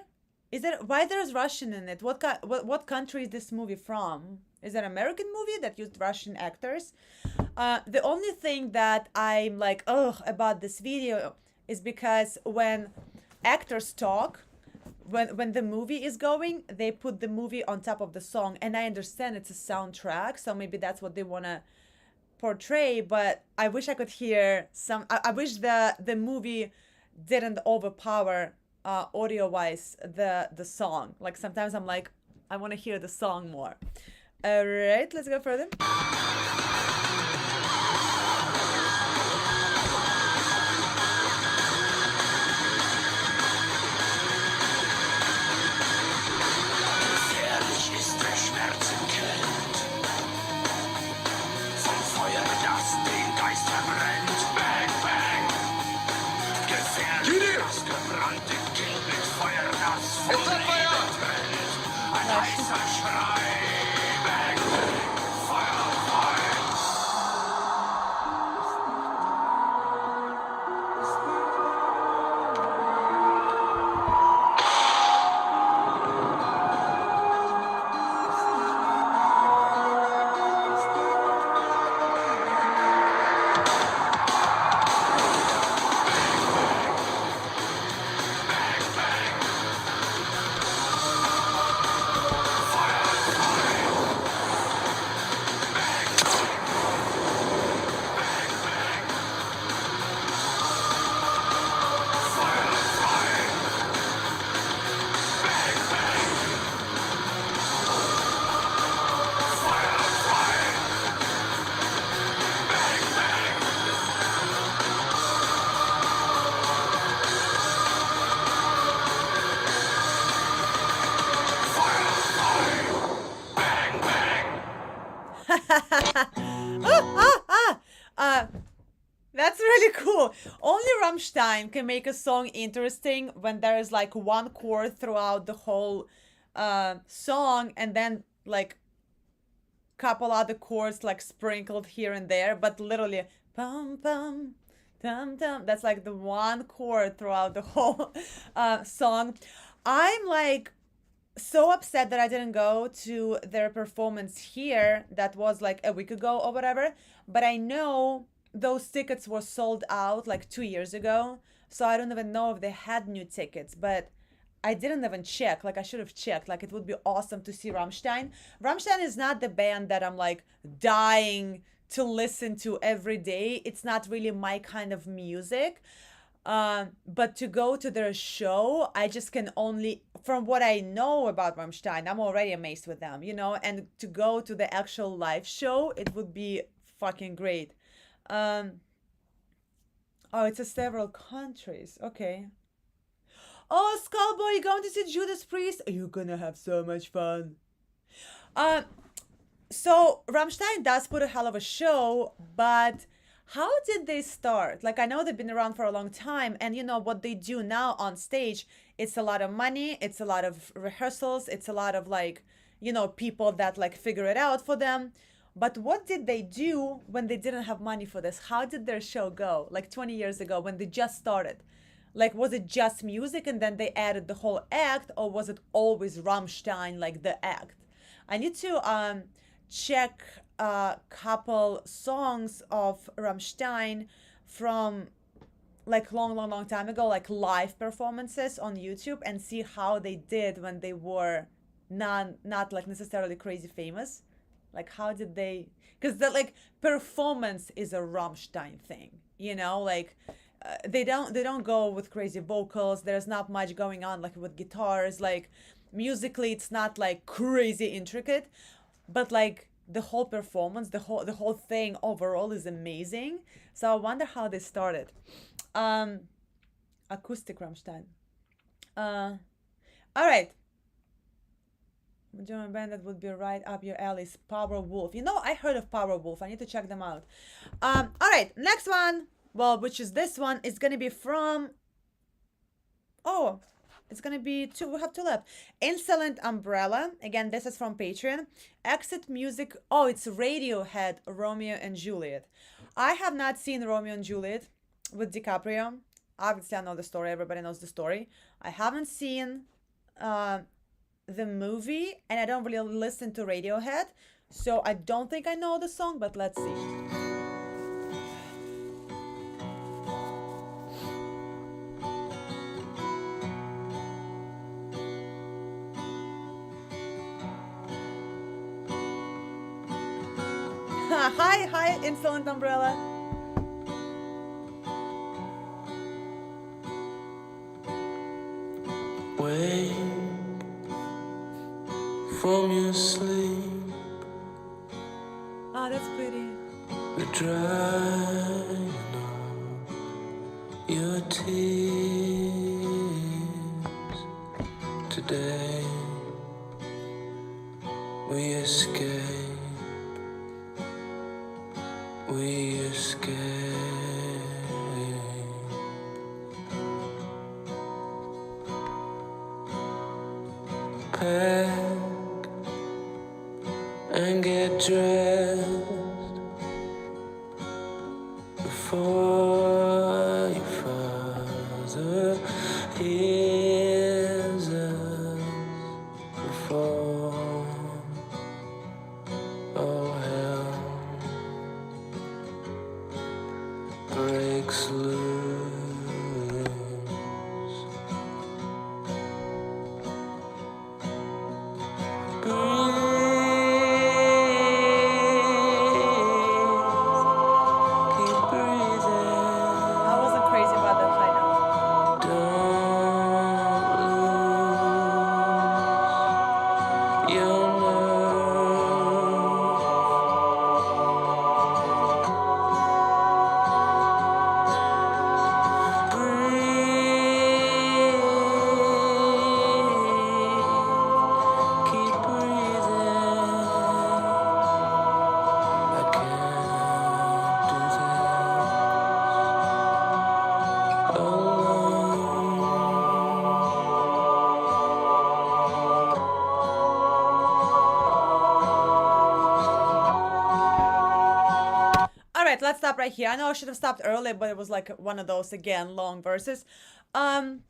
Why there's Russian in it? What country is this movie from? Is it an American movie that used Russian actors? The only thing that I'm about this video is because when actors talk, when the movie is going, they put the movie on top of the song, and I understand it's a soundtrack, so maybe that's what they want to portray, but I wish I could hear I wish the movie didn't overpower audio wise the song. Sometimes I'm like, I want to hear the song more. All right, let's go further. That's really cool. Only Rammstein can make a song interesting when there is one chord throughout the whole song, and then couple other chords sprinkled here and there, but literally pum pum tum tum. That's the one chord throughout the whole song. I'm so upset that I didn't go to their performance here that was a week ago or whatever, but I know those tickets were sold out 2 years ago, so I don't even know if they had new tickets, but I didn't even check. I should have checked. It would be awesome to see Rammstein. Rammstein is not the band that I'm dying to listen to every day. It's not really my kind of music. But to go to their show, I just can only, from what I know about Rammstein, I'm already amazed with them, and to go to the actual live show, it would be fucking great. Oh, it's a several countries. Okay. Oh, Skullboy, you're going to see Judas Priest? You're gonna have so much fun. So Rammstein does put a hell of a show, but how did they start? Like, I know they've been around for a long time, and you know what they do now on stage, it's a lot of money, it's a lot of rehearsals, it's a lot of like, people that like figure it out for them. But what did they do when they didn't have money for this? How did their show go? Like 20 years ago when they just started? Like, was it just music and then they added the whole act, or was it always Rammstein, like the act? I need to check a couple songs of Rammstein from like long, long, long time ago, like live performances on YouTube, and see how they did when they were not like necessarily crazy famous. Like, how did they? Because the like performance is a Rammstein thing, like they don't go with crazy vocals. There's not much going on like with guitars. Like musically, it's not like crazy intricate, but like the whole performance, the whole thing overall is amazing. So I wonder how they started. Um, Acoustic Rammstein. All right. German band that would be right up your alley is Power Wolf. I heard of Power Wolf. I need to check them out. All right, next one. Well, which is this one, is gonna be from. Oh, it's gonna be two. We have two left. Insolent Umbrella. Again, this is from Patreon. Exit Music. Oh, it's Radiohead. Romeo and Juliet. I have not seen Romeo and Juliet with DiCaprio. Obviously, I know the story. Everybody knows the story. I haven't seen the movie, and I don't really listen to Radiohead, so I don't think I know the song, but let's see. Hi, Insolent Umbrella. Wake from your sleep, Oh, that's pretty. the drying of your tears. Today we escape, we escape. Pack and get dressed before your father hears us. Before all hell breaks loose. I wasn't crazy about that high All right, let's stop right here. I know I should have stopped earlier, but it was like one of those again long verses. I'm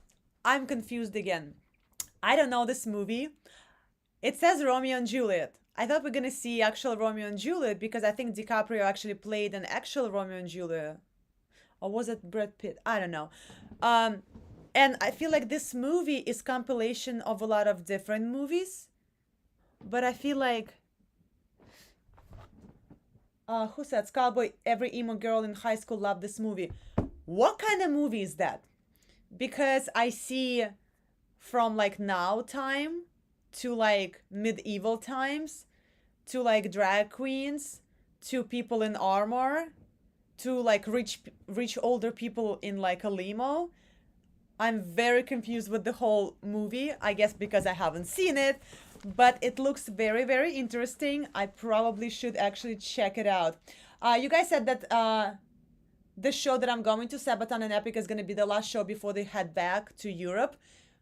confused again. I don't know this movie. It says Romeo and Juliet. I thought we're gonna see actual Romeo and Juliet because I think DiCaprio actually played an actual Romeo and Juliet. Or was it Brad Pitt? I don't know. Um, and I feel like this movie is compilation of a lot of different movies. But I feel like who said Cowboy? Every emo girl in high school loved this movie. What kind of movie is that? Because I see from like now time to like medieval times to like drag queens to people in armor to like rich older people in like a limo. I'm very confused with the whole movie, I guess because I haven't seen it, but it looks very, very interesting. I probably should actually check it out. You guys said that the show that I'm going to, Sabbath and Epic, is going to be the last show before they head back to Europe,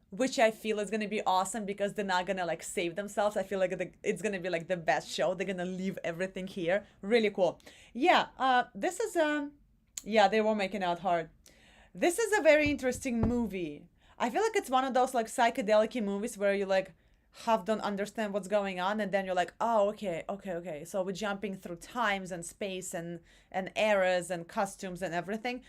which I feel is going to be awesome because they're not going to like save themselves. I feel like it's going to be like the best show. They're going to leave everything here. Really cool. Yeah, this is, yeah, they were making out hard. This is a very interesting movie. I feel like it's one of those like psychedelic movies where you like half don't understand what's going on and then you're like, oh, okay. So we're jumping through times and space and eras and costumes and everything.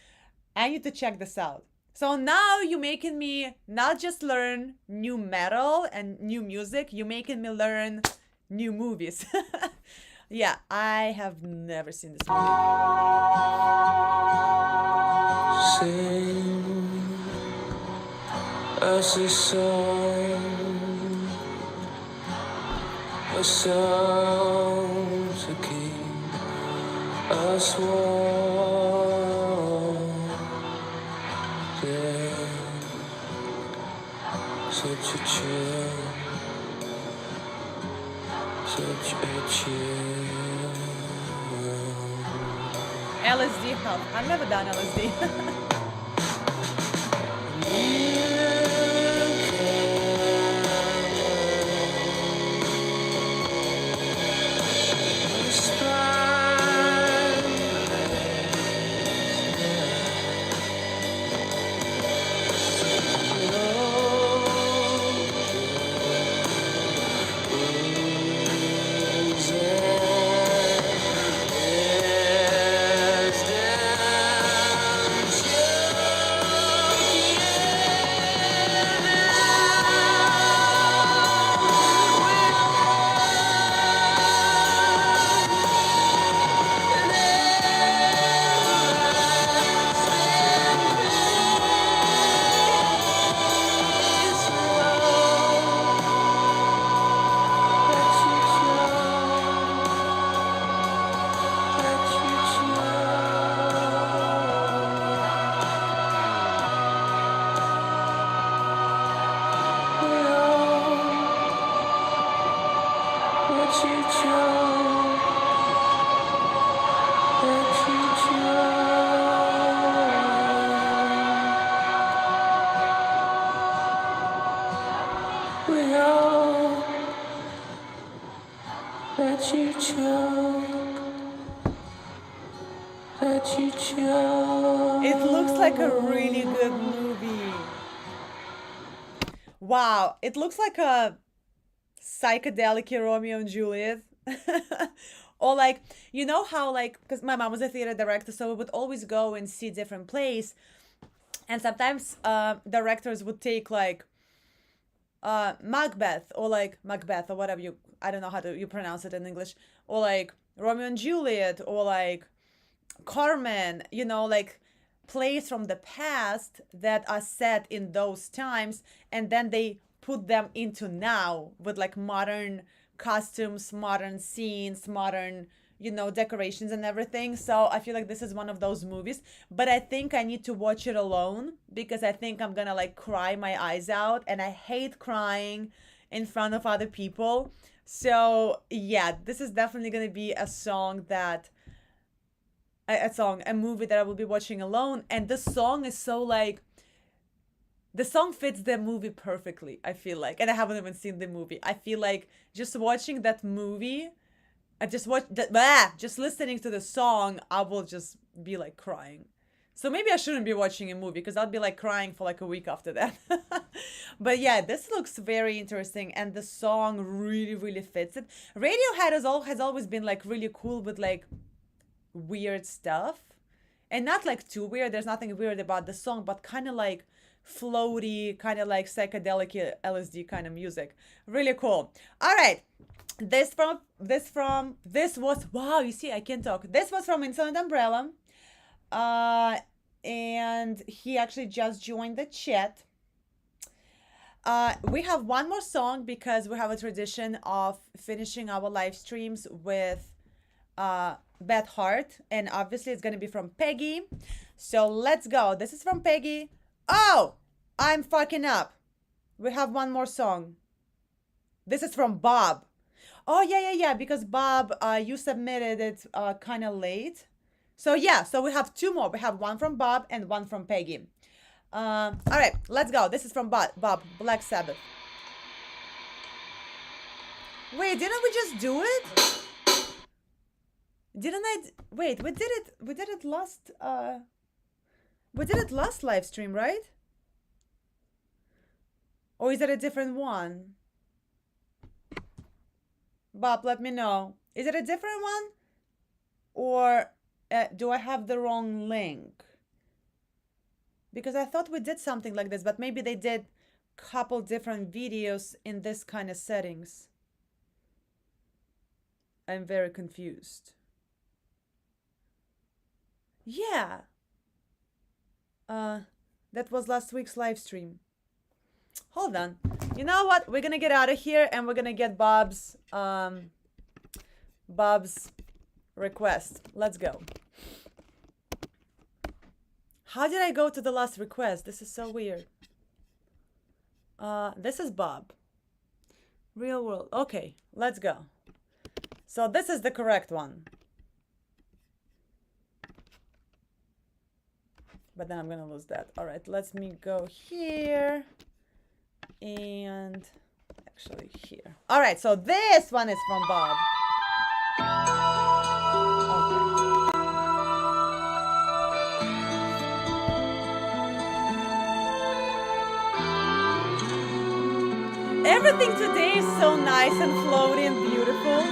I need to check this out. So now you're making me not just learn new metal and new music, you're making me learn new movies. Yeah, I have never seen this movie. Sing us a song to keep us warm. Yeah, such a chill, such a chill. LSD help. I've never done LSD. It looks like a really good movie. Wow, it looks like a psychedelic Romeo and Juliet. Or like, you know how like, because my mom was a theater director, so we would always go and see different plays. And sometimes directors would take like Macbeth or like Macbeth or whatever I don't know how to you pronounce it in English, or like Romeo and Juliet or like Carmen, you know, like plays from the past that are set in those times, and then they put them into now with like modern costumes, modern scenes, modern, you know, decorations and everything. So I feel like this is one of those movies, but I think I need to watch it alone because I think I'm gonna like cry my eyes out, and I hate crying in front of other people. So yeah, this is definitely gonna be a song that a movie that I will be watching alone. And the song is so like, the song fits the movie perfectly, I feel like. And I haven't even seen the movie. I feel like just watching that movie, I just watch that, just listening to the song, I will just be like crying. So maybe I shouldn't be watching a movie because I'll be like crying for like a week after that. But yeah, this looks very interesting, and the song really, really fits it. Radiohead has always been like really cool with like weird stuff, and not like too weird. There's nothing weird about the song, but kind of like floaty, kind of like psychedelic LSD kind of music. Really cool. All right. This was, wow, you see, I can talk. This was from Insolent Umbrella. And he actually just joined the chat. We have one more song because we have a tradition of finishing our live streams with Beth Hart, and obviously it's gonna be from Peggy. So let's go. This is from Peggy. Oh, I'm fucking up. We have one more song. This is from Bob. Oh yeah, because Bob, you submitted it kind of late. So yeah, so we have two more. We have one from Bob and one from Peggy. All right, let's go. This is from Bob, Black Sabbath. Wait, didn't we just do it? Didn't I? Wait, we did it. We did it last. We did it last live stream, right? Or is it a different one? Bob, let me know. Is it a different one? Or do I have the wrong link? Because I thought we did something like this, but maybe they did couple different videos in this kind of settings. I'm very confused. Yeah. That was last week's live stream. Hold on. You know what? We're gonna get out of here and we're gonna get Bob's request. Let's go. How did I go to the last request? This is so weird. This is Bob. Real world. Okay, let's go. So this is the correct one. But then I'm gonna lose that. All right, let me go here. And actually here. All right, so this one is from Bob. Okay. Everything today is so nice and floaty and beautiful.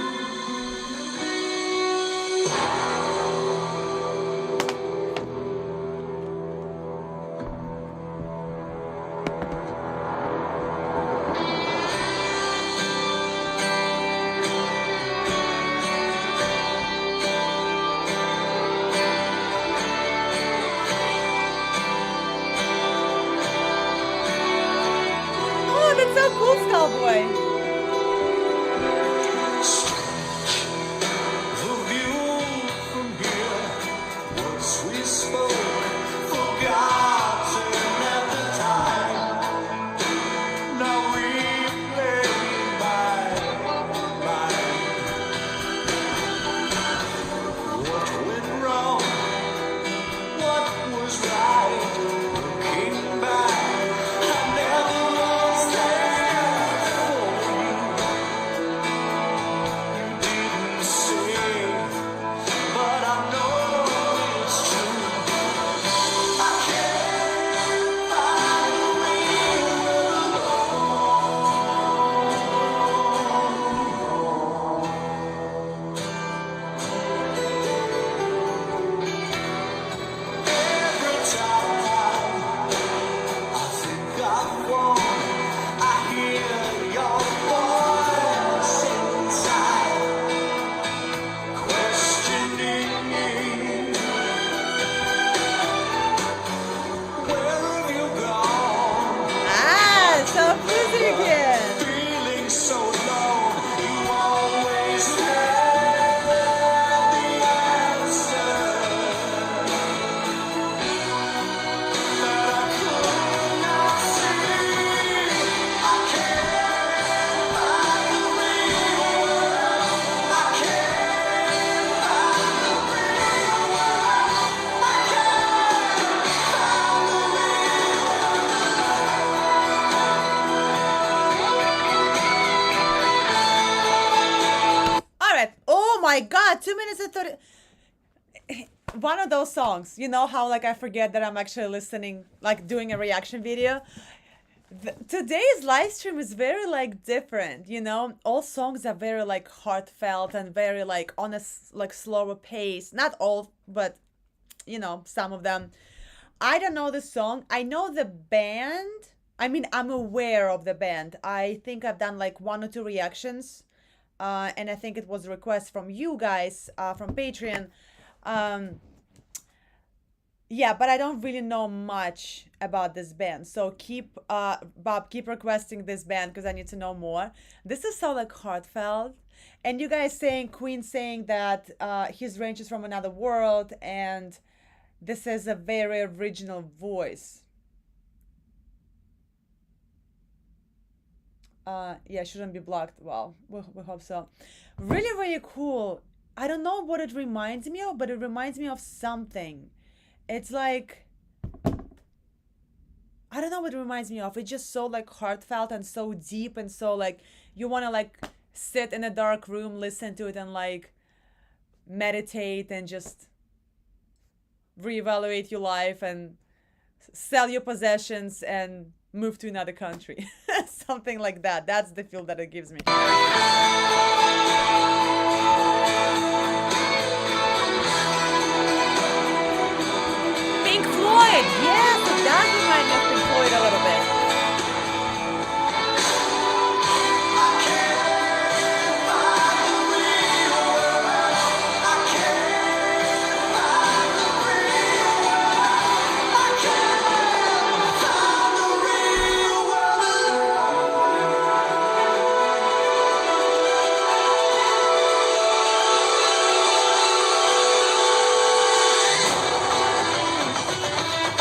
My God, 2 minutes and 30. One of those songs, you know how like I forget that I'm actually listening, like doing a reaction video. Today's live stream is very like different, you know. All songs are very like heartfelt and very like on a like slower pace. Not all, but you know, some of them. I don't know the song. I know the band. I mean, I'm aware of the band. I think I've done like 1 or 2 reactions. And I think it was a request from you guys from Patreon. Yeah, but I don't really know much about this band. So Bob, keep requesting this band because I need to know more. This is so like heartfelt. And you guys Queen saying that his range is from another world. And this is a very original voice. Yeah, shouldn't be blocked. Well, we hope so. Really, really cool. I don't know what it reminds me of, but it reminds me of something. It's like, I don't know what it reminds me of. It's just so like heartfelt and so deep and so like you want to like sit in a dark room, listen to it and like meditate and just reevaluate your life and sell your possessions and move to another country. Something like that. That's the feel that it gives me. Pink Floyd. Yes, it does remind me of Pink Floyd a little bit.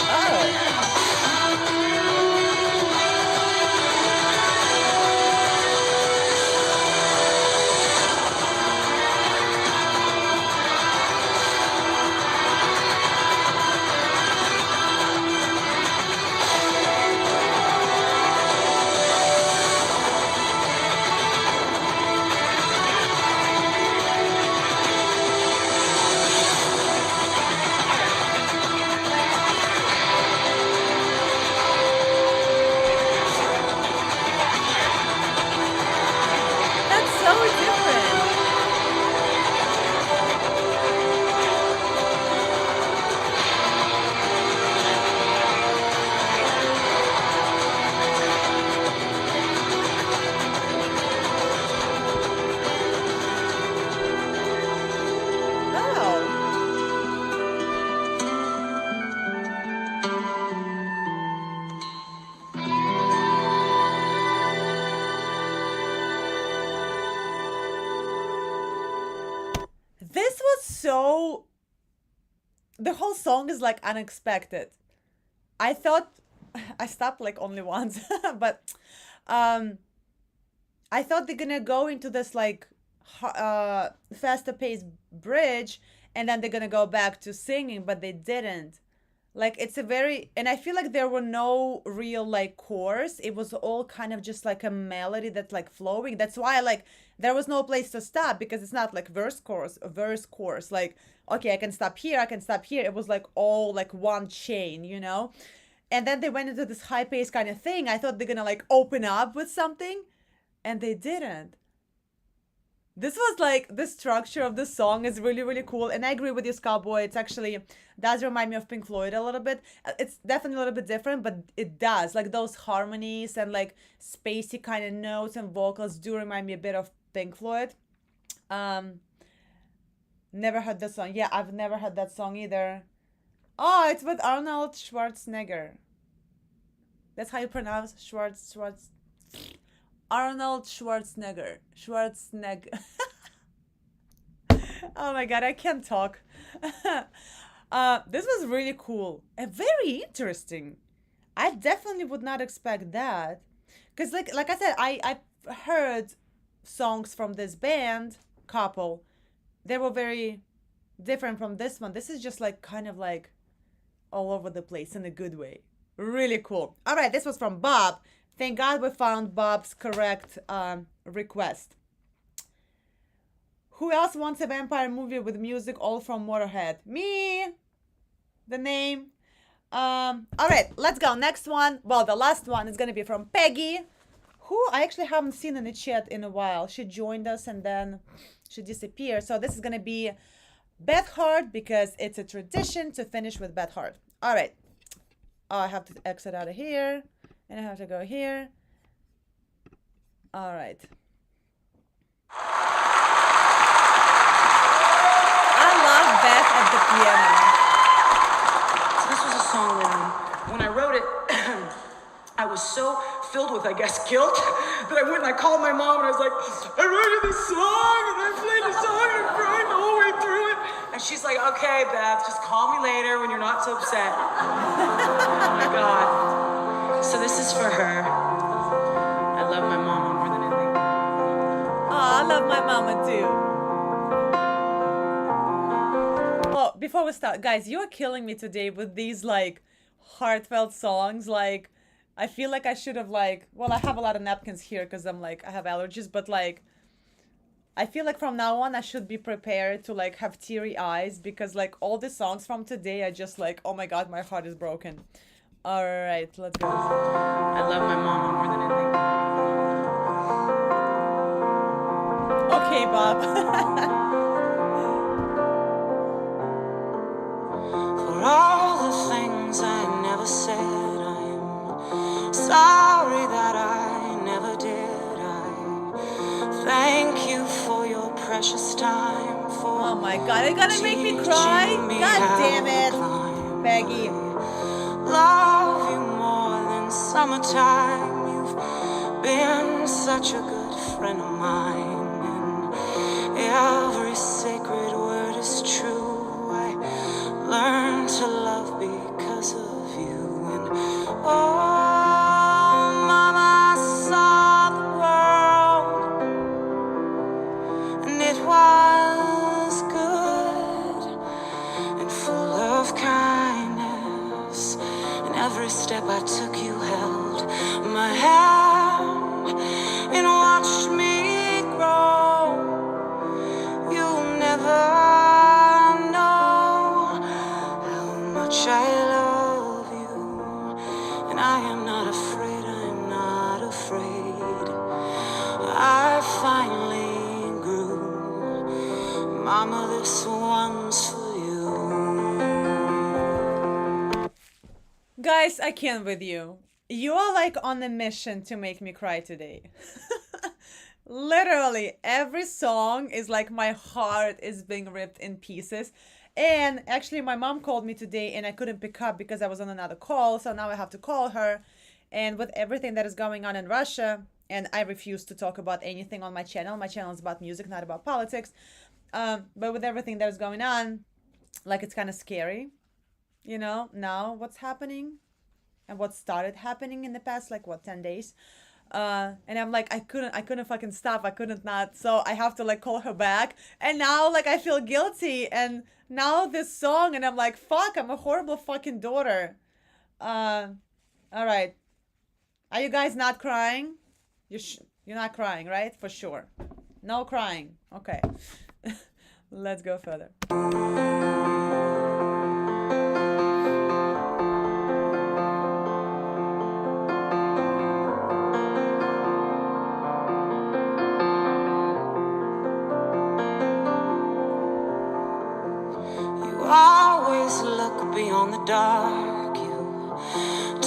Oh. That's so different. Oh. This was so. The whole song is like unexpected. I thought I stopped like only once, but um, I thought they're gonna go into this like faster paced bridge and then they're gonna go back to singing, but they didn't. Like it's a very, and I feel like there were no real like chorus. It was all kind of just like a melody that's like flowing. That's why like there was no place to stop because it's not like verse chorus. Like okay, I can stop here, I can stop here. It was like all like one chain, you know. And then they went into this high pace kind of thing. I thought they're gonna like open up with something, and they didn't. This was like the structure of the song is really really cool, and I agree with you, Cowboy. It's actually does remind me of Pink Floyd a little bit. It's definitely a little bit different, but it does like those harmonies and like spacey kind of notes and vocals do remind me a bit of Pink Floyd. Um, Never heard that song. Yeah, I've never heard that song either. Oh, it's with Arnold Schwarzenegger. That's how you pronounce Schwartz. Arnold Schwarzenegger. Schwarzenegger. Oh my god, I can't talk. This was really cool and very interesting. I definitely would not expect that, cause like I said, I've heard songs from this band couple. They were very different from this one. This is just like kind of like all over the place in a good way. Really cool. All right, this was from Bob. Thank God we found Bob's correct request. Who else wants a vampire movie with music all from Motorhead? Me. The name. All right, let's go. Next one. Well, the last one is gonna be from Peggy, who I actually haven't seen in the chat in a while. She joined us and then she disappeared. So this is gonna be Beth Hart because it's a tradition to finish with Beth Hart. All right. Oh, I have to exit out of here. And I have to go here. All right. I love Beth at the piano. So this was a song when I wrote it, I was so filled with, I guess, guilt that I went and I called my mom and I was like, I wrote you this song and I played the song and I'm crying the whole way through it. And she's like, okay, Beth, just call me later when you're not so upset. Oh my God. So this is for her. I love my mom. love my mama too. Oh, before we start, guys, you're killing me today with these like heartfelt songs. Like, I feel like I should have like, well, I have a lot of napkins here because I'm like, I have allergies, but like, I feel like from now on I should be prepared to like have teary eyes because like all the songs from today I just like, oh my god, my heart is broken. All right, let's go. I love my mama more than anything. Okay, Bob. For all the things I never said, I'm sorry that I never did. I thank you for your precious time. For Oh my god, are you gonna make me cry? God damn it, Peggy. Love you more than summertime. You've been such a good friend of mine, and every sacred word is true. I learned to love because of you. And oh, mama, I saw the world, and it was good and full of kindness. And every step I took, you held my hand and watched me grow. You'll never know how much I love you. And I am not afraid, I'm not afraid. I finally grew. Mama, this one's for you. Guys, I can't with you. You are like on a mission to make me cry today. Literally, every song is like my heart is being ripped in pieces. And actually, my mom called me today and I couldn't pick up because I was on another call. So now I have to call her. And with everything that is going on in Russia, and I refuse to talk about anything on my channel. My channel is about music, not about politics. But with everything that is going on, like it's kind of scary. You know, now what's happening and what started happening in the past, like what, 10 days? And I'm like, I couldn't fucking stop. I couldn't not. So I have to like call her back. And now like I feel guilty. And now this song, and I'm like, fuck, I'm a horrible fucking daughter. All right. Are you guys not crying? You're not crying, right? For sure. No crying. Okay. Let's go further. Always look beyond the dark. You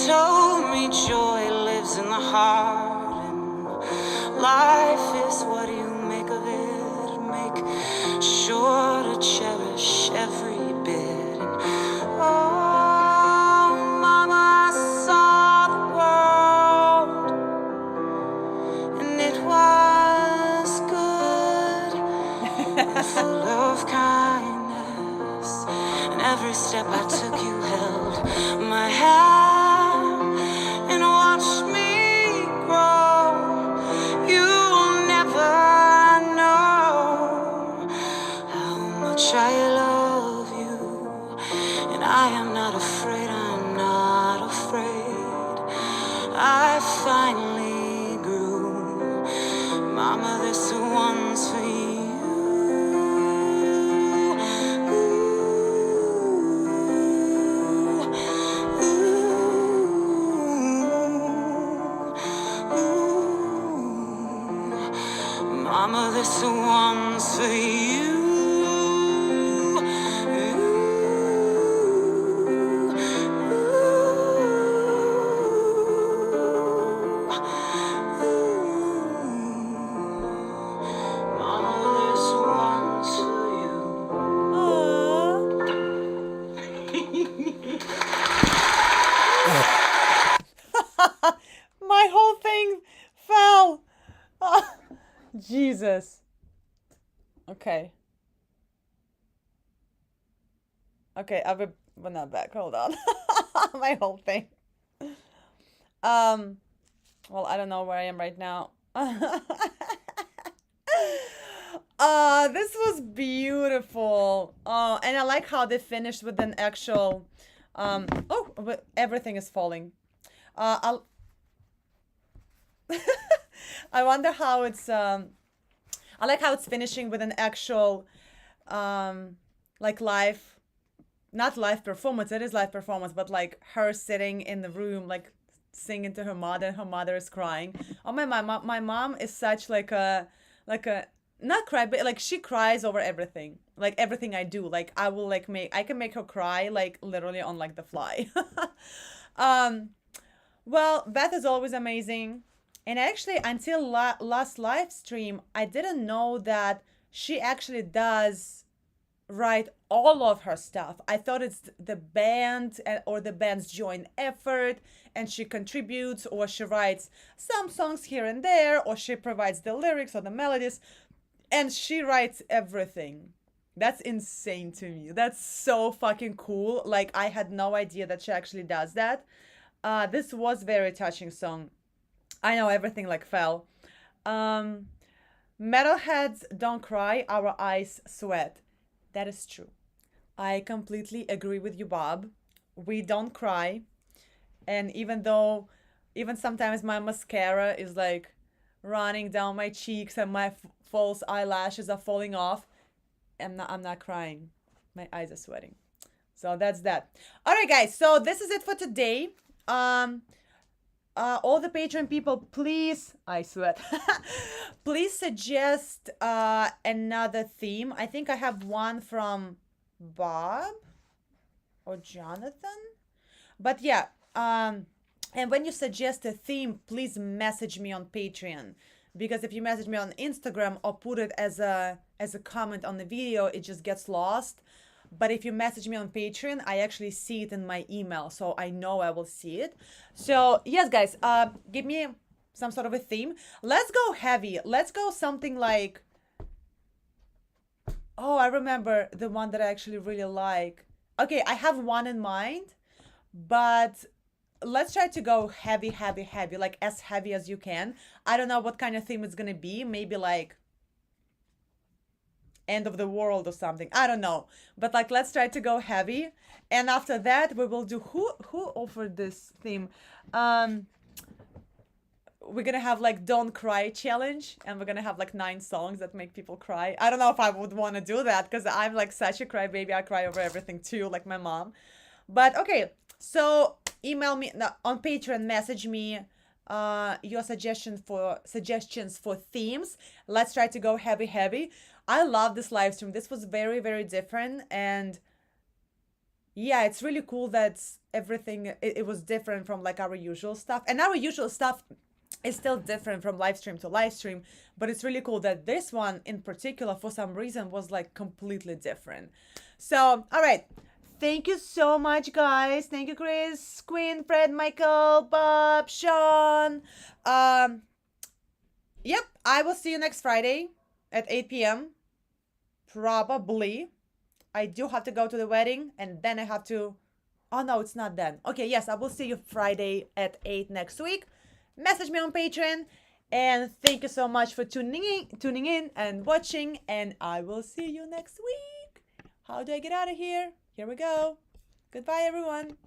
told me joy lives in the heart, and life is what you make of it. Make sure to cherish every bit. And oh, mama, I saw the world, and it was good and full of kindness. Every step I took, you held my hand and watched me grow. You'll never know how much I love you. And I am not afraid, I'm not afraid. I finally grew. Mama, this one's for you. Mama, this one's for you. My whole thing fell. Jesus. Okay. Okay, we're not back. Hold on. My whole thing. Well, I don't know where I am right now. This was beautiful. And I like how they finished with an actual. Everything is falling. I'll. I wonder how it's. I like how it's finishing with an actual, like live, not live performance. It is live performance, but like her sitting in the room, like singing to her mother, and her mother is crying. Oh my mom is such like a not cry, but like she cries over everything, like everything I do. Like I can make her cry like literally on like the fly. um, well, Beth is always amazing. And actually, until last live stream, I didn't know that she actually does write all of her stuff. I thought it's the band or the band's joint effort, and she contributes or she writes some songs here and there, or she provides the lyrics or the melodies, and she writes everything. That's insane to me. That's so fucking cool. Like, I had no idea that she actually does that. This was very touching song. I know everything like fell. Metalheads don't cry, our eyes sweat. That is true. I completely agree with you, Bob. We don't cry. And even sometimes my mascara is like running down my cheeks and my false eyelashes are falling off, I'm not crying. My eyes are sweating. So that's that. All right, guys. So this is it for today. All the Patreon people, please, I sweat, please suggest another theme. I think I have one from Bob or Jonathan. But yeah, and when you suggest a theme, please message me on Patreon. Because if you message me on Instagram or put it as a comment on the video, it just gets lost. But if you message me on Patreon, I actually see it in my email, so I know I will see it. So yes, guys, give me some sort of a theme. Let's go heavy. Let's go something like, oh, I remember the one that I actually really like. Okay, I have one in mind, but let's try to go heavy, heavy, heavy, like as heavy as you can. I don't know what kind of theme it's gonna be. Maybe like end of the world or something. I don't know. But like, let's try to go heavy. And after that, we will do who offered this theme. We're gonna have like Don't Cry challenge, and we're gonna have like 9 songs that make people cry. I don't know if I would want to do that because I'm like such a crybaby. I cry over everything too, like my mom. But okay, so email me on Patreon, message me your suggestions for themes. Let's try to go heavy, heavy. I love this live stream. This was very, very different, and yeah, it's really cool that everything it was different from like our usual stuff, and our usual stuff is still different from live stream to live stream, but it's really cool that this one in particular for some reason was like completely different. So all right, thank you so much, guys. Thank you, Chris, Quinn, Fred, Michael, Bob, Sean. Yep, I will see you next Friday at 8 p.m. Probably. I do have to go to the wedding, and then I have to... Oh, no, it's not then. Okay, yes, I will see you Friday at 8 next week. Message me on Patreon, and thank you so much for tuning in and watching, and I will see you next week. How do I get out of here? Here we go. Goodbye, everyone.